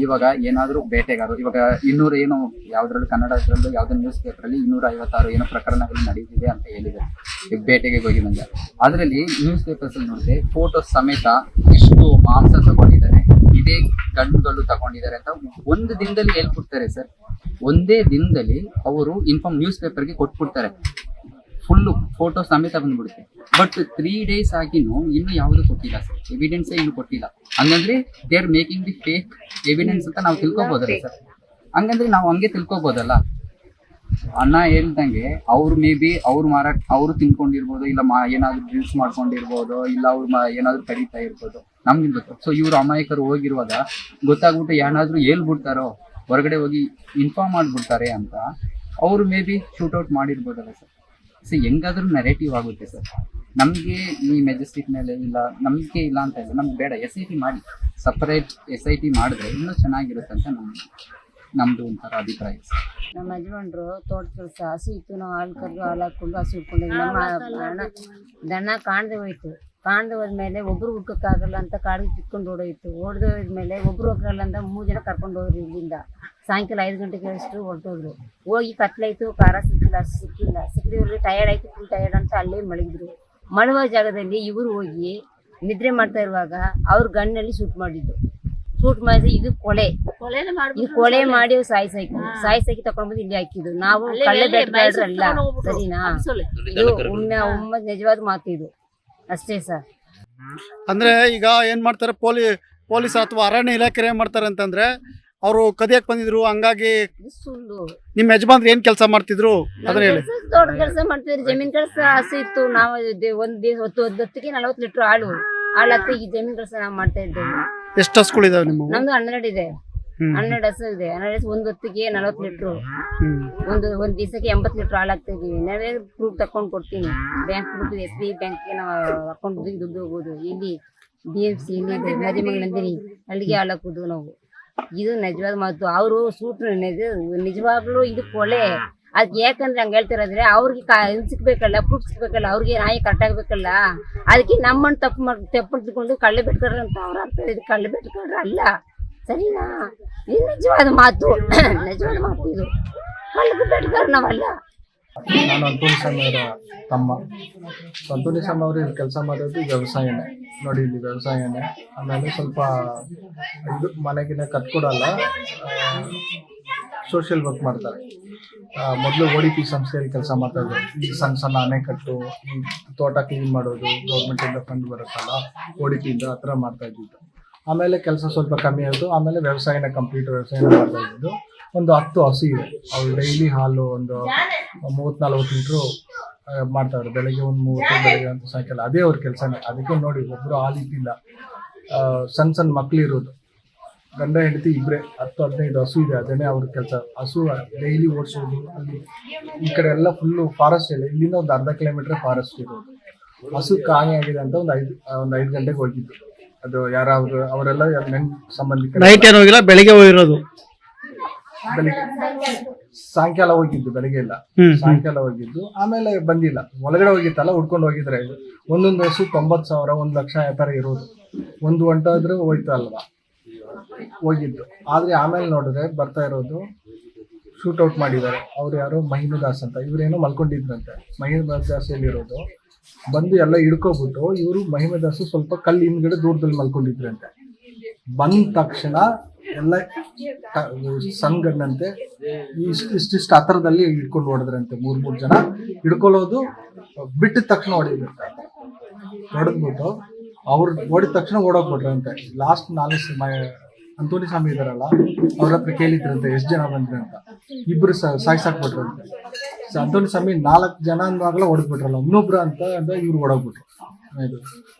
ಇವಾಗ ಏನಾದರೂ ಬೇಟೆಗಾರರು, ಇವಾಗ 200 ಏನೋ ಯಾವುದ್ರಲ್ಲೂ ಕನ್ನಡದಲ್ಲೂ ಯಾವುದೋ ನ್ಯೂಸ್ ಪೇಪರಲ್ಲಿ 256 ಏನೋ ಪ್ರಕರಣಗಳು ನಡೆದಿದೆ ಅಂತ ಹೇಳಿದ್ದಾರೆ, ಈಗ ಬೇಟೆಗೆ ಹೋಗಿ ಬಂದ. ಅದರಲ್ಲಿ ನ್ಯೂಸ್ ಪೇಪರ್ಸಲ್ಲಿ ನೋಡಿದ್ರೆ ಫೋಟೋಸ್ ಸಮೇತ ಇಷ್ಟು ಮಾಂಸ ತಗೊಂಡಿದ್ದಾರೆ, ಇದೇ ಗಂಡುಗಳು ತಗೊಂಡಿದ್ದಾರೆ ಅಂತ ಒಂದು ದಿನದಲ್ಲಿ ಹೇಳ್ಬಿಡ್ತಾರೆ ಸರ್. ಒಂದೇ ದಿನದಲ್ಲಿ ಅವರು ನ್ಯೂಸ್ ಪೇಪರ್ಗೆ ಕೊಟ್ಬಿಡ್ತಾರೆ, ಫುಲ್ಲು ಫೋಟೋ ಸಮೇತ ಬಂದ್ಬಿಡುತ್ತೆ. ಬಟ್ 3 days ಆಗಿನೂ ಇನ್ನೂ ಯಾವುದು ಕೊಟ್ಟಿಲ್ಲ ಸರ್, ಎವಿಡೆನ್ಸೇ ಇನ್ನೂ ಕೊಟ್ಟಿಲ್ಲ. ಹಂಗಂದ್ರೆ they are making the fake evidence ಅಂತ ನಾವು ತಿಳ್ಕೊಬೋದಲ್ಲ ಸರ್? ಹಂಗಂದ್ರೆ ನಾವು ಹಂಗೆ ತಿಳ್ಕೊಬೋದಲ್ಲ? ಅಣ್ಣ ಹೇಳ್ದಂಗೆ ಅವ್ರು ಮೇ ಬಿ ಅವರು ತಿನ್ಕೊಂಡಿರ್ಬೋದು, ಇಲ್ಲ ಏನಾದ್ರು ಡ್ರಿಂಕ್ಸ್ ಮಾಡ್ಕೊಂಡಿರ್ಬೋದು, ಇಲ್ಲ ಅವ್ರು ಏನಾದ್ರು ಕರೀತಾ ಇರ್ಬೋದು, ನಮ್ಗೆ ಗೊತ್ತು. ಸೊ ಇವ್ರು ಅಮಾಯಕರು ಹೋಗಿರುವಾಗ ಗೊತ್ತಾಗ್ಬಿಟ್ಟು ಏನಾದ್ರು ಹೇಳ್ಬಿಡ್ತಾರೋ, ಹೊರಗಡೆ ಹೋಗಿ ಇನ್ಫಾರ್ಮ್ ಮಾಡಿಬಿಡ್ತಾರೆ ಅಂತ ಅವರು ಮೇ ಬಿ ಶೂಟೌಟ್ ಮಾಡಿರ್ಬೋದಲ್ಲ ಸರ್? ಸೊ ಹೆಂಗಾದ್ರೂ ನೆರೇಟಿವ್ ಆಗುತ್ತೆ ಸರ್. ನಮಗೆ ಈ ಮೆಜೆಸ್ಟಿಕ್ ಮೇಲೆ ಇಲ್ಲ ನಂಬಿಕೆ ಇಲ್ಲ ಅಂತ ಇಲ್ಲ, ನಮ್ಗೆ ಬೇಡ. SIT ಮಾಡಿ, ಸಪರೇಟ್ SIT ಮಾಡಿದ್ರೆ ಇನ್ನೂ ಚೆನ್ನಾಗಿರುತ್ತೆ ಅಂತ ನಮ್ದು ಒಂಥರ ಅಭಿಪ್ರಾಯ ಸರ್. ನಮ್ಮ ಯಜಮಾನ್ರು ತೋಟ ಕೆಲಸ ಹಸು ಇತ್ತು, ನಾವು ಹಾಲು ಕರೆದು ಹಾಲು ಹಾಕೊಂಡು ಹಸು ಇಟ್ಕೊಂಡಿದ್ವಿ. ನಮ್ಮ ದನ ಕಾಣದೆ ಹೋಯ್ತು. ಕಾಣದೆ ಹೋದ್ಮೇಲೆ ಒಬ್ರು ಹುಡ್ಕೋಕ್ಕಾಗಲ್ಲ ಅಂತ ಕಾಡಿಗೆ ಕಿತ್ಕೊಂಡು ಓಡೋಯ್ತು. ಓಡ್ದೋದ್ಮೇಲೆ ಒಬ್ರು ಹೋಗಲ್ಲ ಅಂತ 3 ಜನ ಕರ್ಕೊಂಡು ಹೋದ್ರು. ಇಲ್ಲಿಂದ ಸಾಯಂಕಾಲ 5 ಗಂಟೆಗೆ ಅಷ್ಟು ಹೊರಟೋದ್ರು. ಹೋಗಿ ಕತ್ಲಾಯ್ತು, ಖಾರ ಸಿಕ್ಕಿದ್ರೆ ಟಯರ್ಡ್ ಆಯ್ತು, ಫುಲ್ ಟಯರ್ಡ್ ಅಂತ ಅಲ್ಲೇ ಮಲಗಿದ್ರು. ಮಳುವ ಜಾಗದಲ್ಲಿ ಇವರು ಹೋಗಿ ನಿದ್ರೆ ಮಾಡ್ತಾ ಇರುವಾಗ ಅವ್ರ ಗನ್ನಲ್ಲಿ ಶೂಟ್ ಮಾಡಿದ್ದು. ಶೂಟ್ ಮಾಡಿದ್ರೆ ಇದು ಕೊಲೆ ಮಾಡಿ ಸಾಯಿಸಾಕಿ ತಕೊಂಡ್ಬಂದು ಇಲ್ಲಿ ಹಾಕಿದ್ದು. ನಾವು ಕಳ್ಳೆ ಬೇಟಗಾರರಲ್ಲ, ಸರಿನಾ? ಇದು ಒಮ್ಮೆ ನಿಜವಾದ ಮಾತು ಇದು ಅಷ್ಟೇ ಸರ್. ಅಂದ್ರೆ ಈಗ ಏನ್ ಮಾಡ್ತಾರೆ ಪೊಲೀಸ್ ಅಥವಾ ಅರಣ್ಯ ಇಲಾಖೆ ಏನ್ ಮಾಡ್ತಾರೆ ಅಂತಂದ್ರೆ ಅವರು ಕದಿಯಕ್ ಬಂದಿದ್ರು, ಹಂಗಾಗಿ ಸುಳ್ಳು. ನಿಮ್ ಯಜಮಾನ್ರು ಏನ್ ಕೆಲಸ ಮಾಡ್ತಿದ್ರು ಅದನ್ನ ಹೇಳಿ. ತೋಟ ಕೆಲಸ ಮಾಡ್ತಿದ್ರು, ಜಮೀನ್ ಕೆಲಸ ಹಸು ಇತ್ತು. ನಾವು ಒಂದ್ ಹೊತ್ತಿಗೆ 40 ಲೀಟರ್ ಹಾಲು ಹಾಕಿ ಈ ಜಮೀನ್ ಕೆಲಸ ನಾವು ಮಾಡ್ತಾ ಇದ್ದೇವೆ. ಎಷ್ಟು ಹಸುಗಳಿದಾವೆ ನಿಮ್ಮ? ನಮ್ದು 12 ಇದೆ, 12 ಹಸು ಇದೆ. 12 ಹಸು ಒಂದ್ ಹೊತ್ತಿಗೆ 40 ಲೀಟ್ರು, ಒಂದ್ ದಿವಸಕ್ಕೆ 80 ಲೀಟರ್ ಹಾಲು ಹಾಕ್ತಾ ಇದೀವಿ. ನಾವೇ ಪ್ರೂಫ್ ತಕೊಂಡ್ ಕೊಡ್ತೀನಿ. ಬ್ಯಾಂಕ್ ಪ್ರೂಫ್, SBI ಬ್ಯಾಂಕ್ಗೆ ನಾವು ಅಕೌಂಟ್ ದುಡ್ಡು ಹೋಗೋದು. ಇಲ್ಲಿ BMC ಇಲ್ಲಿ ಮರಿಮಂಗ್ ನಂದಿನಿ ಅಲ್ಲಿಗೆ ಹಾಲು ಹಾಕೋದು ನಾವು. ಇದು ನಿಜವಾದ ಮಾತು. ಅವರು ಸೂಟ್ ನಿಜವಾಗ್ಲೂ ಇದು ಕೊಲೆ. ಅದ್ ಯಾಕಂದ್ರೆ ಹಂಗ ಹೇಳ್ತಿರೋದ್ರೆ ಅವ್ರಿಗೆ ಸಿಕ್ಬೇಕಲ್ಲ, ಪ್ರೂಫ್ ಸಿಕ್ಬೇಕಲ್ಲ, ಅವ್ರಿಗೆ ನ್ಯಾಯ ಕರೆಕ್ಟ್ ಆಗ್ಬೇಕಲ್ಲ. ಅದಕ್ಕೆ ನಮ್ಮನ್ನು ತಪ್ಪಿಕೊಂಡು ಕಳ್ಳೆ ಬಿಟ್ಕೊಂಡ್ರೆ ಅಂತ ಅವ್ರ ಅರ್ಥ. ಇದು ಕಳ್ಳೆ ಬಿಟ್ಕೊಂಡ್ರೆ ಅಲ್ಲ, ಸರಿನಾ? ಇದು ನಿಜವಾದ ಮಾತು, ನಿಜವಾದ ಮಾತು. ಇದು ಕಳ್ಳೆ ಬಿಟ್ಕೊಂಡ್ರೆ ನಾವಲ್ಲ. ನಾನು ಅಂತೋನಿ ಸ್ವಾಮಿ ಅವರ ತಮ್ಮ. ಅಂತೋನಿ ಸ್ವಾಮಿ ಅವರು ಇಲ್ಲಿ ಕೆಲಸ ಮಾಡೋದು ವ್ಯವಸಾಯನೇ ನೋಡಿ, ಇಲ್ಲಿ ವ್ಯವಸಾಯನೇ. ಆಮೇಲೆ ಸ್ವಲ್ಪ ಇದು ಮನೆಗಿನ ಕಟ್ಕೊಡಲ್ಲ, ಸೋಷಿಯಲ್ ವರ್ಕ್ ಮಾಡ್ತಾರೆ. ಮೊದಲು ODP ಸಂಸ್ಥೆಯಲ್ಲಿ ಕೆಲಸ ಮಾಡ್ತಾ ಇದ್ದಾರೆ. ಈ ಸಣ್ಣ ಸಣ್ಣ ಅಣೆಕಟ್ಟು, ಈ ತೋಟ ಕ್ಲೀನ್ ಮಾಡೋದು, ಗೌರ್ಮೆಂಟಿಂದ ಫಂಡ್ ಬರುತ್ತಲ್ಲ ODPಯಿಂದ ಆ ಥರ ಮಾಡ್ತಾ ಇದ್ದಿದ್ದು. ಆಮೇಲೆ ಕೆಲಸ ಸ್ವಲ್ಪ ಕಮ್ಮಿ ಆಯಿತು. ಆಮೇಲೆ ವ್ಯವಸಾಯನ ಕಂಪ್ಲೀಟ್ ವ್ಯವಸಾಯನ ಮಾಡ್ತಾ ಇದ್ದಿದ್ದು. ಒಂದು 10 ಹಸು ಇದೆ. ಅವ್ರು ಡೈಲಿ ಹಾಲು ಒಂದು 30-40 ಲೀಟ್ರು ಮಾಡ್ತಾವ್ರೆ. ಬೆಳಗ್ಗೆ ಒಂದು 30, ಬೆಳಗ್ಗೆ ಅಂತ ಸಾಯಂಕಾಲ. ಅದೇ ಅವ್ರ ಕೆಲಸನೇ. ಅದಕ್ಕೆ ನೋಡಿ, ಒಬ್ಬರು ಹಾಲು ಇಟ್ಟಿಲ್ಲ. ಸಣ್ಣ ಮಕ್ಳು ಇರೋದು, ಗಂಡ ಹೆಂಡತಿ ಇಬ್ಬರೇ. 10-15 ಹಸು ಇದೆ, ಅದನ್ನೇ ಅವ್ರ ಕೆಲಸ. ಹಸು ಡೈಲಿ ಓಡಿಸೋದು. ಅಲ್ಲಿ ಈ ಕಡೆ ಎಲ್ಲ ಫುಲ್ಲು ಫಾರೆಸ್ಟ್ ಇದೆ. ಇಲ್ಲಿಂದ ಒಂದು ಅರ್ಧ ಕಿಲೋಮೀಟರ್ ಫಾರೆಸ್ಟ್ ಇರೋದು. ಹಸು ಕಾಣೆ ಆಗಿದೆ ಅಂತ ಒಂದು 5 ಗಂಟೆಗೆ ಹೋಗಿದ್ದು. ಅದು ಯಾರಾದ್ರು ಅವರೆಲ್ಲ ಸಂಬಂಧಿಕರು. ನೈಟ್ ಏನು ಹೋಗಿಲ್ಲ, ಬೆಳಿಗ್ಗೆ ಹೋಗಿರೋದು. ಬೆಳಿಗ್ಗೆ ಸಾಯಂಕಾಲ ಹೋಗಿದ್ದು, ಬೆಳಿಗ್ಗೆ ಇಲ್ಲ, ಸಾಯಂಕಾಲ ಹೋಗಿದ್ದು. ಆಮೇಲೆ ಬಂದಿಲ್ಲ, ಒಳಗಡೆ ಹೋಗಿತ್ತಲ್ಲ, ಹುಡ್ಕೊಂಡು ಹೋಗಿದ್ರೆ. ಒಂದೊಂದು ಹಸು 90,000, 1,00,000 ಆ ಥರ ಇರೋದು. ಒಂದು ಹೊಂಟಾದ್ರೆ ಹೋಯ್ತು ಅಲ್ವಾ, ಹೋಗಿದ್ದು. ಆದ್ರೆ ಆಮೇಲೆ ನೋಡಿದ್ರೆ ಬರ್ತಾ ಇರೋದು ಶೂಟೌಟ್ ಮಾಡಿದ್ದಾರೆ. ಅವ್ರು ಯಾರೋ ಮಹಿಮದಾಸ್ ಅಂತ, ಇವರೇನೋ ಮಲ್ಕೊಂಡಿದ್ರಂತೆ. ಮಹಿಮದಾಸ್ ಎಲ್ಲಿರೋದು ಬಂದು ಎಲ್ಲ ಹಿಡ್ಕೊಬಿಟ್ಟು, ಇವರು ಮಹಿಮದಾಸು ಸ್ವಲ್ಪ ಕಲ್ಲು ಹಿಂದ್ಗಡೆ ದೂರದಲ್ಲಿ ಮಲ್ಕೊಂಡಿದ್ರಂತೆ. ಬಂದ ತಕ್ಷಣ ಎಲ್ಲ ಸಣ್ಗಣ್ಣಂತೆ ಇಷ್ಟಿಷ್ಟು ಹತ್ರದಲ್ಲಿ ಹಿಡ್ಕೊಂಡು ಹೊಡೆದ್ರಂತೆ. 3 ಜನ ಹಿಡ್ಕೊಳ್ಳೋದು ಬಿಟ್ಟಿದ ತಕ್ಷಣ ಹೊಡಿಬೇಕು. ಹೊಡೆದ್ಬಿಟ್ಟು ಅವ್ರು ಓಡಿದ ತಕ್ಷಣ ಓಡೋಗ್ಬಿಟ್ರಂತೆ. ಲಾಸ್ಟ್ 4 ಅಂತೋನಿ ಸ್ವಾಮಿ ಇದಾರಲ್ಲ, ಅವ್ರ ಹತ್ರ ಕೇಳಿದ್ರಂತೆ ಎಷ್ಟು ಜನ ಬಂದ್ರಿ ಅಂತ. 2 ಸಾಯ್ಸಾಕ್ಬಿಟ್ರಂತೆ. ಅಂತೋನಿ ಸ್ವಾಮಿ 4 ಜನ ಅಂದಾಗಲೇ ಹೊಡೆದ್ಬಿಟ್ರಲ್ಲ, ಇನ್ನೊಬ್ರು ಅಂತ ಇವ್ರು ಓಡೋಗ್ಬಿಟ್ರು. ಇದು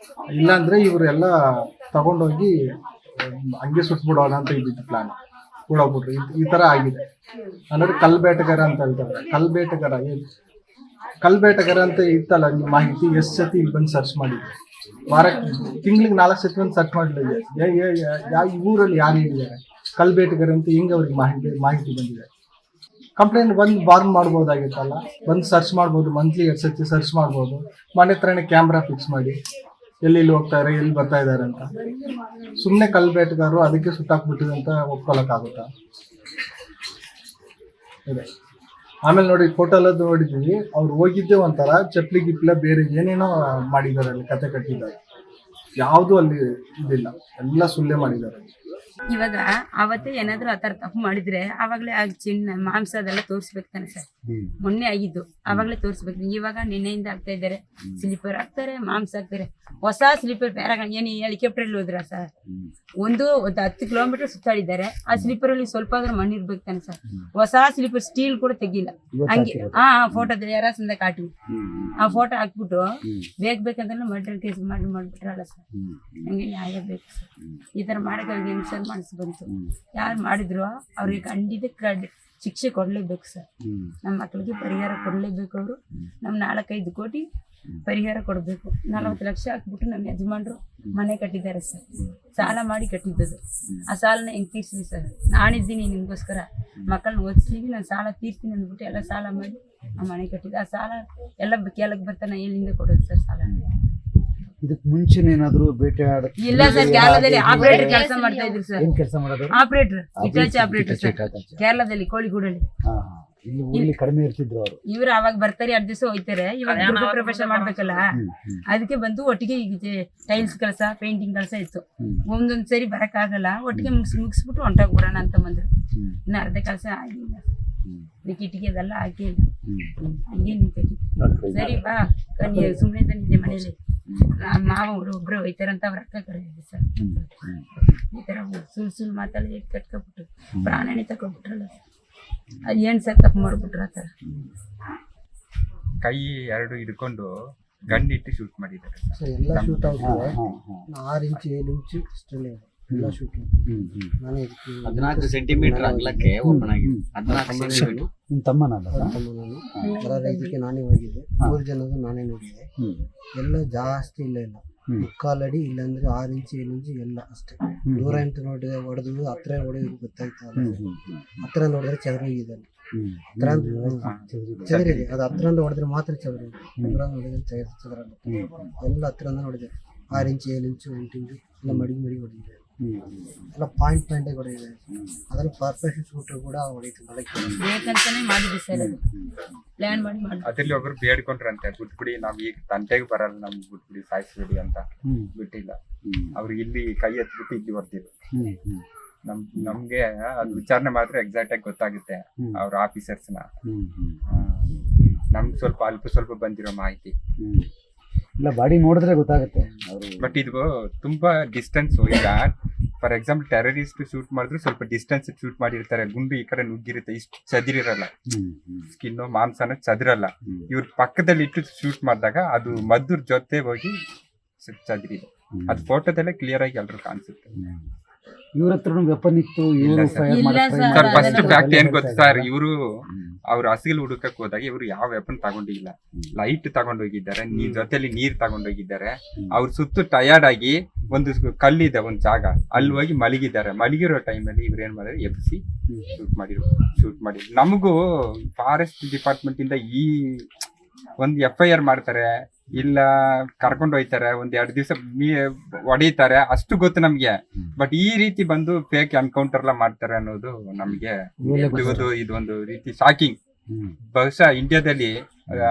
ಇಲ್ಲಾಂದ್ರೆ ಇವರೆಲ್ಲ ತಗೊಂಡೋಗಿ ಹಂಗೆ ಸುಟ್ಬಿಡೋಣ ಅಂತ ಇದ್ದಿದ್ದು ಪ್ಲಾನ್. ಓಡೋಗ್ಬಿಟ್ರು. ಈ ತರ ಆಗಿದೆ. ಅಂದ್ರೆ ಕಲ್ ಬೇಟೆಗಾರ ಅಂತ ಹೇಳ್ತಾರೆ. ಕಲ್ ಬೇಟೆಗಾರ ಅಂತ ಇತ್ತಲ್ಲ ನಿಮ್ಮ ಮಾಹಿತಿ. ಎಷ್ಟು ಸತಿ ಇಲ್ಲಿ ಬಂದು ಸರ್ಚ್ ಮಾಡಿದ್ರು. ತಿಂಗಳಿಗೆ 4 ಸತಿ ಬಂದು ಸರ್ಚ್ ಮಾಡಲಿದೆ. ಈ ಊರಲ್ಲಿ ಯಾರು ಹೇಳಿದ್ದಾರೆ ಕಲ್ ಬೇಟೆಗಾರ ಅಂತ? ಹೆಂಗೆ ಅವ್ರಿಗೆ ಮಾಹಿತಿ ಬಂದಿದೆ? ಕಂಪ್ಲೇಂಟ್ ಬಂದು ವಾರ್ನ್ ಮಾಡ್ಬೋದಾಗಿತ್ತಲ್ಲ, ಬಂದು ಸರ್ಚ್ ಮಾಡ್ಬೋದು. ಮಂತ್ಲಿ 2 ಸತಿ ಸರ್ಚ್ ಮಾಡ್ಬೋದು. ಮನೆ ಹತ್ರನೇ ಕ್ಯಾಮ್ರಾ ಫಿಕ್ಸ್ ಮಾಡಿ ಎಲ್ಲಿ ಹೋಗ್ತಾರೆ, ಎಲ್ಲಿ ಬರ್ತಾ ಇದ್ದಾರೆ ಅಂತ. ಸುಮ್ಮನೆ ಕಲ್ ಬೇಟೆಗಾರರು ಅದಕ್ಕೆ ಸುಟ್ಟಾಕ್ಬಿಟ್ಟಿದೆ ಅಂತ ಒಪ್ಕೊಳ್ಳೋಕ್ಕಾಗುತ್ತಾ? ಇದೆ. ಆಮೇಲೆ ನೋಡಿ, ಫೋಟೋಲ್ಲದ್ದು ನೋಡಿದ್ದೀವಿ. ಅವ್ರು ಹೋಗಿದ್ದೇ ಒಂಥರ ಚಪ್ಲಿ ಗಿಪ್ಲ ಬೇರೆ ಏನೇನೋ ಮಾಡಿದ್ದಾರೆ, ಅಲ್ಲಿ ಕತೆ ಕಟ್ಟಿದ್ದಾರೆ. ಯಾವುದು ಅಲ್ಲಿ ಇದಿಲ್ಲ, ಎಲ್ಲ ಸುಳ್ಳೆ ಮಾಡಿದ್ದಾರೆ. ಇವಾಗ ಅವತ್ತೇ ಏನಾದ್ರು ಆ ಥರ ತಪ್ಪು ಮಾಡಿದ್ರೆ ಆವಾಗಲೇ ಆ ಮಾಂಸ ಅದೆಲ್ಲ ತೋರಿಸ್ಬೇಕು ತಾನೆ ಸರ್. ಮೊನ್ನೆ ಆಗಿದ್ದು ಆವಾಗಲೇ ತೋರಿಸ್ಬೇಕು. ಇವಾಗ ನಿನ್ನೆಯಿಂದ ಆಗ್ತಾ ಇದ್ದಾರೆ. ಸ್ಲೀಪರ್ ಹಾಕ್ತಾರೆ, ಮಾಂಸ ಹಾಕ್ತಾರೆ. ಹೊಸ ಸ್ಲೀಪರ್ ಪ್ಯಾರಾಗನ್ ಏನು ಹೆಲಿಕಾಪ್ಟರಲ್ಲಿ ಹೋದ್ರ ಸರ್? ಒಂದು 10 ಕಿಲೋಮೀಟರ್ ಸುತ್ತಾಡಿದ್ದಾರೆ. ಆ ಸ್ಲೀಪರ್ ಅಲ್ಲಿ ಸ್ವಲ್ಪ ಆದ್ರೂ ಮಣ್ಣು ಇರ್ಬೇಕು ತಾನೆ ಸರ್. ಹೊಸ ಸ್ಲೀಪರ್ ಸ್ಟೀಲ್ ಕೂಡ ತೆಗಿಲ್ಲ. ಹಂಗೆ ಫೋಟೋದಲ್ಲಿ ಯಾರಾಸಂದ ಕಾಟಿ ಆ ಫೋಟೋ ಹಾಕ್ಬಿಟ್ಟು ಬೇಕಂದ್ರೆ ಮರ್ಡರ್ ಕೇಸ್ ಮಾಡ್ಬಿಟ್ರಲ್ಲ ಸರ್. ಹಂಗೆ ನ್ಯಾಯ ಬೇಕು ಸರ್. ಈ ತರ ಮಾಡಕ್ಕೆ ಅವ್ರಿಗೆ ಹೆಂಗ್ ಸರ್ ಮನಸ್ಸು ಬಂತು? ಯಾರು ಮಾಡಿದ್ರು ಅವ್ರಿಗೆ ಖಂಡಿತ ಶಿಕ್ಷೆ ಕೊಡಲೇಬೇಕು ಸರ್. ನಮ್ಮ ಮಕ್ಕಳಿಗೆ ಪರಿಹಾರ ಕೊಡಲೇಬೇಕು. ಅವರು ನಮ್ಮ 4-5 ಕೋಟಿ ಪರಿಹಾರ ಕೊಡಬೇಕು. 40 ಲಕ್ಷ ಹಾಕ್ಬಿಟ್ಟು ನಮ್ಮ ಯಜಮಾನ್ರು ಮನೆ ಕಟ್ಟಿದ್ದಾರೆ ಸರ್. ಸಾಲ ಮಾಡಿ ಕಟ್ಟಿದ್ದದು. ಆ ಸಾಲನ ಹೆಂಗೆ ತೀರ್ಸ್ಲಿ ಸರ್? ನಾನಿದ್ದೀನಿ ನಿಮಗೋಸ್ಕರ ಮಕ್ಕಳನ್ನ ಓದಿಸ್ತೀವಿ, ನಾನು ಸಾಲ ತೀರ್ಸ್ತೀನಿ ಅಂದ್ಬಿಟ್ಟು ಎಲ್ಲ ಸಾಲ ಮಾಡಿ ಆ ಮನೆ ಕಟ್ಟಿದ್ದೆ. ಆ ಸಾಲ ಎಲ್ಲ ಕೇಳಕ್ಕೆ ಬರ್ತಾನೆ ಎಲ್ಲಿಂದ ಕೊಡೋದು ಸರ್ ಸಾಲ? ಇದಕ್ಕೆ ಮುಂಚೆನೇ ಏನಾದ್ರು ಬೇಟೆ ಇಲ್ಲ ಸರ್, ಕೇರಳದಲ್ಲಿ ಆಪರೇಟರ್ ಕೆಲಸ ಮಾಡ್ತಾ ಇದ್ರು ಸರ್. ಏನ್ ಕೆಲಸ ಮಾಡೋದು? ಆಪರೇಟರ್, ಇಟಾಚಿ ಆಪರೇಟರ್ ಸರ್, ಕೇರಳದಲ್ಲಿ ಕೋಳಿಗೂಡಲ್ಲಿ. ಇಲ್ಲಿ ಕಡಿಮೆ ಇರ್ತಿದ್ರು ಅವರು. ಇವ್ರು ಅವಾಗ ಬರ್ತಾರೆ, 2 ದಿವಸ ಹೋಯ್ತಾರೆ. ಇವಾಗ ಪ್ರೊಫೆಷನ್ ಮಾಡ್ಬೇಕಲ್ಲ, ಅದಕ್ಕೆ ಬಂದು ಒಟ್ಟಿಗೆ ಈಗ ಟೈಲ್ಸ್ ಕೆಲಸ, ಪೇಂಟಿಂಗ್ ಕೆಲಸ ಇತ್ತು. ಒಂದೊಂದ್ ಸರಿ ಬರಕ್ಕಾಗಲ್ಲ, ಒಟ್ಟಿಗೆ ಮುಗಿಸ್ಬಿಟ್ಟು ಹೊಂಟೋಗ್ಬಿಡೋಣ ಅಂತ ಬಂದ್ರು. ಇನ್ನು ಅರ್ಧ ಕೆಲಸ ಆಗಿಲ್ಲ, ಕಿಟಿಕಿ ಅದೆಲ್ಲ ಹಾಕಿಲ್ಲ, ಹಂಗೆ ನಿಂತೈತಿ. ಸರಿ ಬಾ ನೀವು ಸುಮ್ಮನೆ ತಂದಿದ್ದೆ ಮನೇಲಿ, ಮಾವ ಒಬ್ರು ಹೋಯ್ತಾರಂತ ಅವ್ರ ಅಕ್ಕ ಕರೆದಿದ್ದೆ ಸರ್. ಈ ತರ ಸುಳ್ಳು ಮಾತಾಡಿ ಕಟ್ಕೊಬಿಟ್ರು, ಪ್ರಾಣನೇ ತಕೊಬಿಟ್ರಲ್ಲ ಸರ್. ಅದು ಏನ್ ಸರ್ ತಪ್ಪು ಮಾಡ್ಬಿಟ್ರ ಆ ಥರ? ಕೈ 2 ಹಿಡ್ಕೊಂಡು ಗಂಡಿಟ್ಟು ಶೂಟ್ ಮಾಡಿದ್ದಾರೆ ಎಲ್ಲ ಶೂಟ್ ಔಟ್ 6 ಇಂಚು 7 ಇಂಚು ಅಷ್ಟೇ ಎಲ್ಲ ಶೂಟ್. ನಾನು 14 ಸೆಂಟಿಮೀಟರ್ ಅಗಲಕ್ಕೆ ಓಪನ್ ಆಗಿದೆ. 14 ಸೆಂಟಿಮೀಟರ್. ನಿಮ್ಮ ತಮ್ಮನಲ್ಲ? ಇದಕ್ಕೆ ನಾನೇ ಹೋಗಿದ್ದೆ. 3 ಜನದ್ದು ನಾನೇ ನೋಡಿದೆ. ಎಲ್ಲ ಜಾಸ್ತಿ ಇಲ್ಲ, 3/4 ಅಡಿ, ಇಲ್ಲಾಂದ್ರೆ 6 ಇಂಚು 7 ಇಂಚು ಎಲ್ಲ ಅಷ್ಟೇ. ದೂರ ಇಂಟು ನೋಡಿದೆ, ಹೊಡೆದು ಹತ್ರ ಹೊಡೆಯೋದು ಗೊತ್ತಾಯ್ತು. ಹತ್ರ ನೋಡಿದ್ರೆ ಚದುರೋಗಿದೆ, ಚದುರಿದೆ. ಅದು ಹತ್ರ ಹೊಡೆದ್ರೆ ಮಾತ್ರ ಚದುರೋದು, ದೂರ ನೋಡಿದ್ರೆ ಚದುರಲ್ಲ. ಎಲ್ಲ ಹತ್ರ ನೋಡಿದೆ. 6 ಇಂಚು 7 ಇಂಚು 8 ಇಂಚು ಎಲ್ಲ ಮಡಿ ಹೊಡೆದಿದೆ. ಎಲ್ಲ ಪಾಯಿಂಟ್ ಹೊಡೆದಿದೆ. ಅದ್ರಲ್ಲಿ ಪರ್ಫೆಕ್ಟ್ ಶೂಟರ್ ಕೂಡ ಹೊಡೆಯಿತು. ಬೇಕಂತಾನೆ ಮಾಡಿದ್ವಿ ಸರ್, ಪ್ಲಾನ್ ಮಾಡಿ. ಅದ್ರಲ್ಲಿ ಒಬ್ರು ಬೇಡ್ಕೊಂಡ್ರಂತೆ, ಬಿಟ್ಬಿಡಿ, ನಾವ್ ಈಗ ತಂಟೆಗೆ ಬರಲ್ಲ, ನಮ್ಗೆ ಬಿಟ್ಬಿಡಿ, ಸಾಯಿಸ್ಬಿಡಿ ಅಂತ. ಬಿಟ್ಟಿಲ್ಲ, ಅವ್ರು ಇಲ್ಲಿ ಕೈ ಎತ್ಬಿಟ್ಟು ಇಲ್ಲಿ ಹೊರ್ತಿದ್ರು. ನಮ್ಗೆ ಅದು ವಿಚಾರಣೆ ಮಾಡಿದ್ರೆ ಎಕ್ಸಾಕ್ಟ್ ಆಗಿ ಗೊತ್ತಾಗುತ್ತೆ ಅವ್ರ ಆಫೀಸರ್ಸ್ನ. ನಮ್ಗೆ ಸ್ವಲ್ಪ ಬಂದಿರೋ ಮಾಹಿತಿ ಇಲ್ಲ, ಬಾಡಿ ನೋಡಿದ್ರೆ ಗೊತ್ತಾಗುತ್ತೆ. ಬಟ್ ಇದು ತುಂಬಾ ಡಿಸ್ಟೆನ್ಸ್. ಈಗ ಫಾರ್ ಎಕ್ಸಾಂಪಲ್ ಟೆರರಿಸ್ಟ್ ಶೂಟ್ ಮಾಡಿದ್ರು ಸ್ವಲ್ಪ ಡಿಸ್ಟೆನ್ಸ್ ಶೂಟ್ ಮಾಡಿರ್ತಾರೆ, ಗುಂಡು ಈ ಕಡೆ ನುಗ್ಗಿರುತ್ತೆ, ಇಷ್ಟು ಚದಿರಿರಲ್ಲ, ಸ್ಕಿನ್ ಮಾಂಸನ ಚದಿರಲ್ಲ. ಇವ್ರ ಪಕ್ಕದಲ್ಲಿ ಇಟ್ಟು ಶೂಟ್ ಮಾಡಿದಾಗ ಅದು ಮದ್ದೂರ್ ಜೊತೆ ಹೋಗಿ ಚದಿರಿದೆ. ಅದು ಫೋಟೋದಲ್ಲೇ ಕ್ಲಿಯರ್ ಆಗಿ ಎಲ್ರು ಕಾಣಿಸುತ್ತೆ. ಇವ್ರ ಹತ್ರ ವೆಪನ್ ಇತ್ತು. ಸರ್ ಫಸ್ಟ್ ಫ್ಯಾಕ್ಟ್ ಏನ್ ಗೊತ್ತಾ ಸರ್, ಇವರು ಅವ್ರ ಹಸಿಲ್ ಹುಡುಕಕ್ ಹೋದಾಗ ಇವ್ರು ಯಾವ ವೆಪನ್ ತಗೊಂಡಿಲ್ಲ, ಲೈಟ್ ತಗೊಂಡೋಗಿದ್ದಾರೆ, ಜೊತೆಲಿ ನೀರ್ ತಗೊಂಡೋಗಿದ್ದಾರೆ. ಅವ್ರ ಸುತ್ತು ಟಯರ್ಡ್ ಆಗಿ ಒಂದು ಕಲ್ಲಿದೆ ಒಂದ್ ಜಾಗ, ಅಲ್ಲಿ ಹೋಗಿ ಮಲಗಿದ್ದಾರೆ. ಮಲಗಿರೋ ಟೈಮಲ್ಲಿ ಇವ್ರು ಏನ್ ಮಾಡಿದ್ರೆ ಎಬ್ಸಿ ಶೂಟ್ ಮಾಡಿ. ನಮಗೂ ಫಾರೆಸ್ಟ್ ಡಿಪಾರ್ಟ್ಮೆಂಟ್ ಇಂದ ಈ ಒಂದ್ FIR ಮಾಡ್ತಾರೆ, ಇಲ್ಲ ಕರ್ಕೊಂಡು ಹೋಯ್ತಾರೆ, 1-2 ದಿವಸ ಹೊಡೀತಾರೆ, ಅಷ್ಟು ಗೊತ್ತು ನಮ್ಗೆ. ಬಟ್ ಈ ರೀತಿ ಬಂದು ಫೇಕ್ ಎನ್ಕೌಂಟರ್ ಎಲ್ಲ ಮಾಡ್ತಾರೆ ಅನ್ನೋದು ನಮ್ಗೆ ಇದೊಂದು ರೀತಿ ಶಾಕಿಂಗ್. ಬಹುಶಃ ಇಂಡಿಯಾದಲ್ಲಿ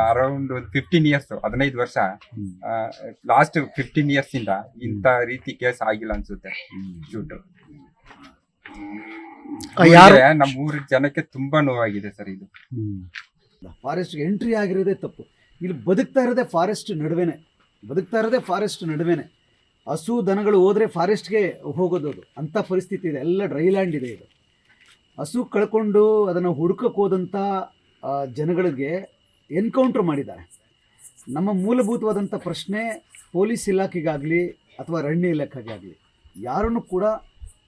ಅರೌಂಡ್ 15 ಇಯರ್ಸ್ 15 ವರ್ಷ ಲಾಸ್ಟ್ 15 ಇಯರ್ಸ್ ಇಂದ ಇಂತ ರೀತಿ ಕೇಸ್ ಆಗಿಲ್ಲ ಅನ್ಸುತ್ತೆ ಶೂಟ್. ನಮ್ಮ 3 ಜನಕ್ಕೆ ತುಂಬಾ ನೋವಾಗಿದೆ ಸರ್. ಇದು ಫಾರೆಸ್ಟ್ ಎಂಟ್ರಿ ಆಗಿರೋದೇ ತಪ್ಪು. ಇಲ್ಲಿ ಬದುಕ್ತಾ ಇರೋದೇ ಫಾರೆಸ್ಟ್ ನಡುವೆನೆ. ಹಸು ದನಗಳು ಹೋದ್ರೆ ಫಾರೆಸ್ಟ್ಗೆ ಹೋಗೋದು, ಅದು ಅಂಥ ಪರಿಸ್ಥಿತಿ ಇದೆ. ಎಲ್ಲ ಡ್ರೈ ಲ್ಯಾಂಡ್ ಇದೆ. ಇದು ಹಸು ಕಳ್ಕೊಂಡು ಅದನ್ನು ಹುಡುಕಕ್ಕೆ ಹೋದಂಥ ಜನಗಳಿಗೆ ಎನ್ಕೌಂಟರ್ ಮಾಡಿದ್ದಾರೆ. ನಮ್ಮ ಮೂಲಭೂತವಾದಂಥ ಪ್ರಶ್ನೆ, ಪೊಲೀಸ್ ಇಲಾಖೆಗಾಗಲಿ ಅಥವಾ ಅರಣ್ಯ ಇಲಾಖೆಗಾಗಲಿ ಯಾರನ್ನು ಕೂಡ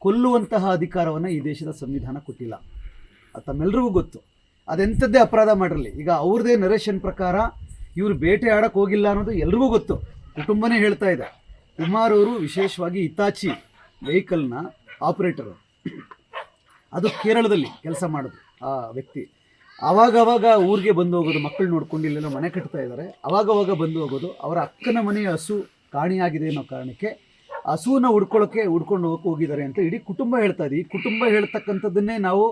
ಕೊಲ್ಲುವಂತಹ ಅಧಿಕಾರವನ್ನು ಈ ದೇಶದ ಸಂವಿಧಾನ ಕೊಟ್ಟಿಲ್ಲ. ಅದು ತಮ್ಮೆಲ್ಲರಿಗೂ ಗೊತ್ತು. ಅದೆಂಥದ್ದೇ ಅಪರಾಧ ಮಾಡಿರಲಿ, ಈಗ ಅವ್ರದ್ದೇ ನರೇಶನ್ ಪ್ರಕಾರ ಇವರು ಬೇಟೆ ಆಡಕ್ಕೆ ಹೋಗಿಲ್ಲ ಅನ್ನೋದು ಎಲ್ರಿಗೂ ಗೊತ್ತು. ಕುಟುಂಬನೇ ಹೇಳ್ತಾ ಇದೆ. ಕುಮಾರ್ ಅವರು ವಿಶೇಷವಾಗಿ ಹಿತಾಚಿ ವೆಹಿಕಲ್ನ ಆಪರೇಟರು, ಅದು ಕೇರಳದಲ್ಲಿ ಕೆಲಸ ಮಾಡೋದು ಆ ವ್ಯಕ್ತಿ. ಆವಾಗವಾಗ ಊರಿಗೆ ಬಂದು ಹೋಗೋದು, ಮಕ್ಕಳು ನೋಡ್ಕೊಂಡು ಇಲ್ಲೆಲ್ಲ ಮನೆ ಕಟ್ತಾ ಇದ್ದಾರೆ, ಅವಾಗವಾಗ ಬಂದು ಹೋಗೋದು. ಅವರ ಅಕ್ಕನ ಮನೆಯ ಹಸು ಕಾಣಿಯಾಗಿದೆ ಅನ್ನೋ ಕಾರಣಕ್ಕೆ ಹಸುವನ್ನ ಹುಡ್ಕೊಂಡು ಹೋಗಿದ್ದಾರೆ ಅಂತ ಇಡೀ ಕುಟುಂಬ ಹೇಳ್ತಾ ಇದೆ. ಈ ಕುಟುಂಬ ಹೇಳ್ತಕ್ಕಂಥದ್ದನ್ನೇ ನಾವು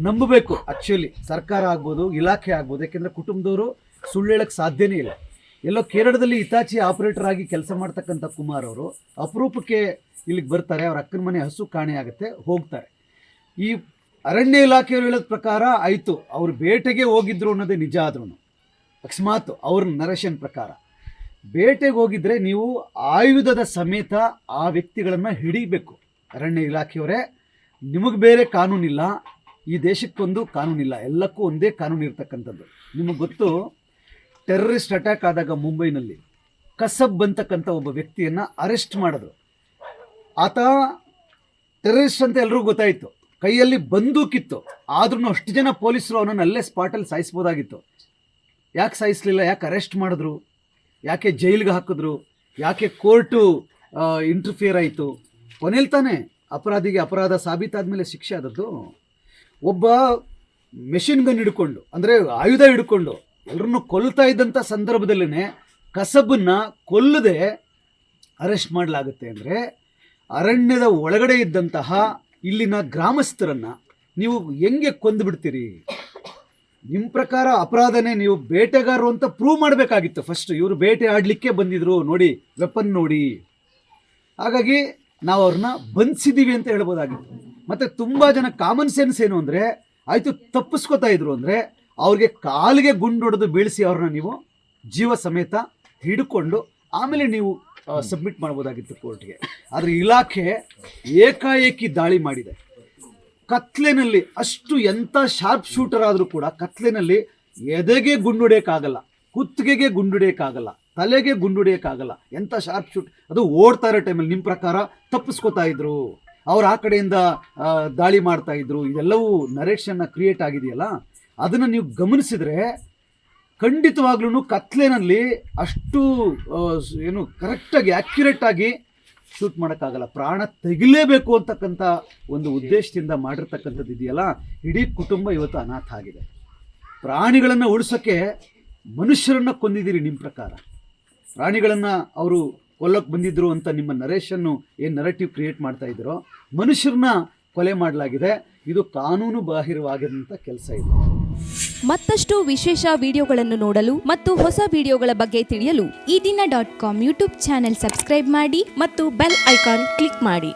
ನಂಬಬೇಕು. ಆ್ಯಕ್ಚುಲಿ ಸರ್ಕಾರ ಆಗ್ಬೋದು, ಇಲಾಖೆ ಆಗ್ಬೋದು, ಯಾಕೆಂದರೆ ಕುಟುಂಬದವರು ಸುಳ್ಳು ಹೇಳಕ್ಕೆ ಸಾಧ್ಯನೇ ಇಲ್ಲ. ಎಲ್ಲೋ ಕೇರಳದಲ್ಲಿ ಹಿತಾಚಿ ಆಪರೇಟರ್ ಆಗಿ ಕೆಲಸ ಮಾಡ್ತಕ್ಕಂಥ ಕುಮಾರ್ ಅವರು ಅಪರೂಪಕ್ಕೆ ಇಲ್ಲಿಗೆ ಬರ್ತಾರೆ, ಅವ್ರ ಅಕ್ಕನ ಮನೆ ಹಸು ಕಾಣೆಯಾಗುತ್ತೆ, ಹೋಗ್ತಾರೆ. ಈ ಅರಣ್ಯ ಇಲಾಖೆಯವರು ಹೇಳೋದ ಪ್ರಕಾರ ಆಯಿತು, ಅವರು ಬೇಟೆಗೆ ಹೋಗಿದ್ರು ಅನ್ನೋದೇ ನಿಜ. ಆದ್ರೂ ಅಕಸ್ಮಾತ್ ಅವ್ರ ನರೇಶನ್ ಪ್ರಕಾರ ಬೇಟೆಗೆ ಹೋಗಿದ್ರೆ ನೀವು ಆಯುಧದ ಸಮೇತ ಆ ವ್ಯಕ್ತಿಗಳನ್ನು ಹಿಡಿಬೇಕು. ಅರಣ್ಯ ಇಲಾಖೆಯವರೇ, ನಿಮಗೆ ಬೇರೆ ಕಾನೂನಿಲ್ಲ, ಈ ದೇಶಕ್ಕೊಂದು ಕಾನೂನಿಲ್ಲ, ಎಲ್ಲಕ್ಕೂ ಒಂದೇ ಕಾನೂನು ಇರ್ತಕ್ಕಂಥದ್ದು. ನಿಮಗೆ ಗೊತ್ತು, ಟೆರರಿಸ್ಟ್ ಅಟ್ಯಾಕ್ ಆದಾಗ ಮುಂಬೈನಲ್ಲಿ ಕಸಬ್ ಅಂತಕ್ಕಂಥ ಒಬ್ಬ ವ್ಯಕ್ತಿಯನ್ನು ಅರೆಸ್ಟ್ ಮಾಡಿದ್ರು. ಆತ ಟೆರರಿಸ್ಟ್ ಅಂತ ಎಲ್ರಿಗೂ ಗೊತ್ತಾಯಿತು. ಕೈಯಲ್ಲಿ ಬಂದೂಕಿತ್ತು, ಆದ್ರೂ ಅಷ್ಟು ಜನ ಪೊಲೀಸರು ಅವನನ್ನು ಅಲ್ಲೇ ಸ್ಪಾಟಲ್ಲಿ ಸಾಯಿಸ್ಬೋದಾಗಿತ್ತು. ಯಾಕೆ ಸಾಯಿಸಲಿಲ್ಲ? ಯಾಕೆ ಅರೆಸ್ಟ್ ಮಾಡಿದ್ರು? ಯಾಕೆ ಜೈಲಿಗೆ ಹಾಕಿದ್ರು? ಯಾಕೆ ಕೋರ್ಟು ಇಂಟರ್ಫಿಯರ್ ಆಯಿತು? ಕೊನೆಯಲ್ಲಿ ತಾನೇ ಅಪರಾಧಿಗೆ ಅಪರಾಧ ಸಾಬೀತಾದ ಮೇಲೆ ಶಿಕ್ಷೆ ಆದದ್ದು. ಒಬ್ಬ ಮೆಷಿನ್ ಗನ್ ಹಿಡ್ಕೊಂಡು, ಅಂದರೆ ಆಯುಧ ಹಿಡ್ಕೊಂಡು ಎಲ್ಲರನ್ನು ಕೊಲ್ತಾ ಇದ್ದಂಥ ಸಂದರ್ಭದಲ್ಲೇ ಕಸಬನ್ನು ಕೊಲ್ಲದೆ ಅರೆಸ್ಟ್ ಮಾಡಲಾಗುತ್ತೆ ಅಂದರೆ ಅರಣ್ಯದ ಒಳಗಡೆ ಇದ್ದಂತಹ ಇಲ್ಲಿನ ಗ್ರಾಮಸ್ಥರನ್ನು ನೀವು ಹೆಂಗೆ ಕೊಂದುಬಿಡ್ತೀರಿ? ನಿಮ್ಮ ಪ್ರಕಾರ ಅಪರಾಧನೇ, ನೀವು ಬೇಟೆಗಾರರು ಅಂತ ಪ್ರೂವ್ ಮಾಡಬೇಕಾಗಿತ್ತು ಫಸ್ಟ್. ಇವರು ಬೇಟೆ ಆಡಲಿಕ್ಕೆ ಬಂದಿದ್ರು, ನೋಡಿ ವೆಪನ್ ನೋಡಿ. ಹಾಗಾಗಿ ನಾವು ಅವ್ರನ್ನ ಬಂಧಿಸಿದ್ದೀವಿ ಅಂತ ಹೇಳ್ಬೋದಾಗಿತ್ತು. ಮತ್ತು ತುಂಬ ಜನ ಕಾಮನ್ ಸೆನ್ಸ್ ಏನು ಅಂದರೆ, ಆಯಿತು ತಪ್ಪಿಸ್ಕೋತಾ ಇದ್ರು ಅಂದರೆ ಅವ್ರಿಗೆ ಕಾಲಿಗೆ ಗುಂಡೊಡೆದು ಬೀಳಿಸಿ ಅವ್ರನ್ನ ನೀವು ಜೀವ ಸಮೇತ ಹಿಡ್ಕೊಂಡು ಆಮೇಲೆ ನೀವು ಸಬ್ಮಿಟ್ ಮಾಡ್ಬೋದಾಗಿತ್ತು ಕೋರ್ಟ್ಗೆ. ಆದರೆ ಇಲಾಖೆ ಏಕಾಏಕಿ ದಾಳಿ ಮಾಡಿದೆ. ಕತ್ಲೆನಲ್ಲಿ ಅಷ್ಟು ಎಂಥ ಶಾರ್ಪ್ ಶೂಟರ್ ಆದರೂ ಕೂಡ ಕತ್ಲೆನಲ್ಲಿ ಎದೆಗೆ ಗುಂಡುಡಿಯೋಕ್ಕಾಗಲ್ಲ, ಕುತ್ತಿಗೆಗೆ ಗುಂಡುಡಿಯೋಕ್ಕಾಗಲ್ಲ, ತಲೆಗೆ ಗುಂಡುಡಿಯೋಕ್ಕಾಗಲ್ಲ. ಎಂಥ ಶಾರ್ಪ್ ಶೂಟ್, ಅದು ಓಡ್ತಾ ಇರೋ ಟೈಮಲ್ಲಿ ನಿಮ್ಮ ಪ್ರಕಾರ ತಪ್ಪಿಸ್ಕೋತಾ ಇದ್ರು, ಅವ್ರು ಆ ಕಡೆಯಿಂದ ದಾಳಿ ಮಾಡ್ತಾ ಇದ್ರು. ಇದೆಲ್ಲವೂ ನರೇಷನ್ನ ಕ್ರಿಯೇಟ್ ಆಗಿದೆಯಲ್ಲ, ಅದನ್ನು ನೀವು ಗಮನಿಸಿದರೆ ಖಂಡಿತವಾಗ್ಲೂ ಕತ್ಲೆನಲ್ಲಿ ಅಷ್ಟು ಏನು ಕರೆಕ್ಟಾಗಿ ಆ್ಯಕ್ಯುರೇಟಾಗಿ ಶೂಟ್ ಮಾಡೋಕ್ಕಾಗಲ್ಲ. ಪ್ರಾಣ ತೆಗಿಲೇಬೇಕು ಅಂತಕ್ಕಂಥ ಒಂದು ಉದ್ದೇಶದಿಂದ ಮಾಡಿರ್ತಕ್ಕಂಥದ್ದು ಇದೆಯಲ್ಲ, ಇಡೀ ಕುಟುಂಬ ಇವತ್ತು ಅನಾಥ ಆಗಿದೆ. ಪ್ರಾಣಿಗಳನ್ನು ಉಳಿಸೋಕ್ಕೆ ಮನುಷ್ಯರನ್ನು ಕೊಂದಿದ್ದೀರಿ ನಿಮ್ಮ ಪ್ರಕಾರ. ಪ್ರಾಣಿಗಳನ್ನು ಅವರು ಕೊಲ್ಲಕ್ಕೆ ಬಂದಿದ್ರು ಅಂತ ನಿಮ್ಮ ನರೇಷನ್ನು ಏನು ನರೇಟಿವ್ ಕ್ರಿಯೇಟ್ ಮಾಡ್ತಾ ಇದ್ದೀರೋ, ಮನುಷ್ಯರನ್ನ ಕೊಲೆ ಮಾಡಲಾಗಿದೆ. ಇದು ಕಾನೂನು ಬಾಹಿರವಾಗಿರುವಂಥ ಕೆಲಸ ಇದು. ಮತ್ತಷ್ಟು ವಿಶೇಷ ವಿಡಿಯೋಗಳನ್ನು ನೋಡಲು ಮತ್ತು ಹೊಸ ವಿಡಿಯೋಗಳ ಬಗ್ಗೆ ತಿಳಿಯಲು ಈ ದಿನ .com ಯೂಟ್ಯೂಬ್ ಚಾನೆಲ್ ಸಬ್ಸ್ಕ್ರೈಬ್ ಮಾಡಿ ಮತ್ತು ಬೆಲ್ ಐಕಾನ್ ಕ್ಲಿಕ್ ಮಾಡಿ.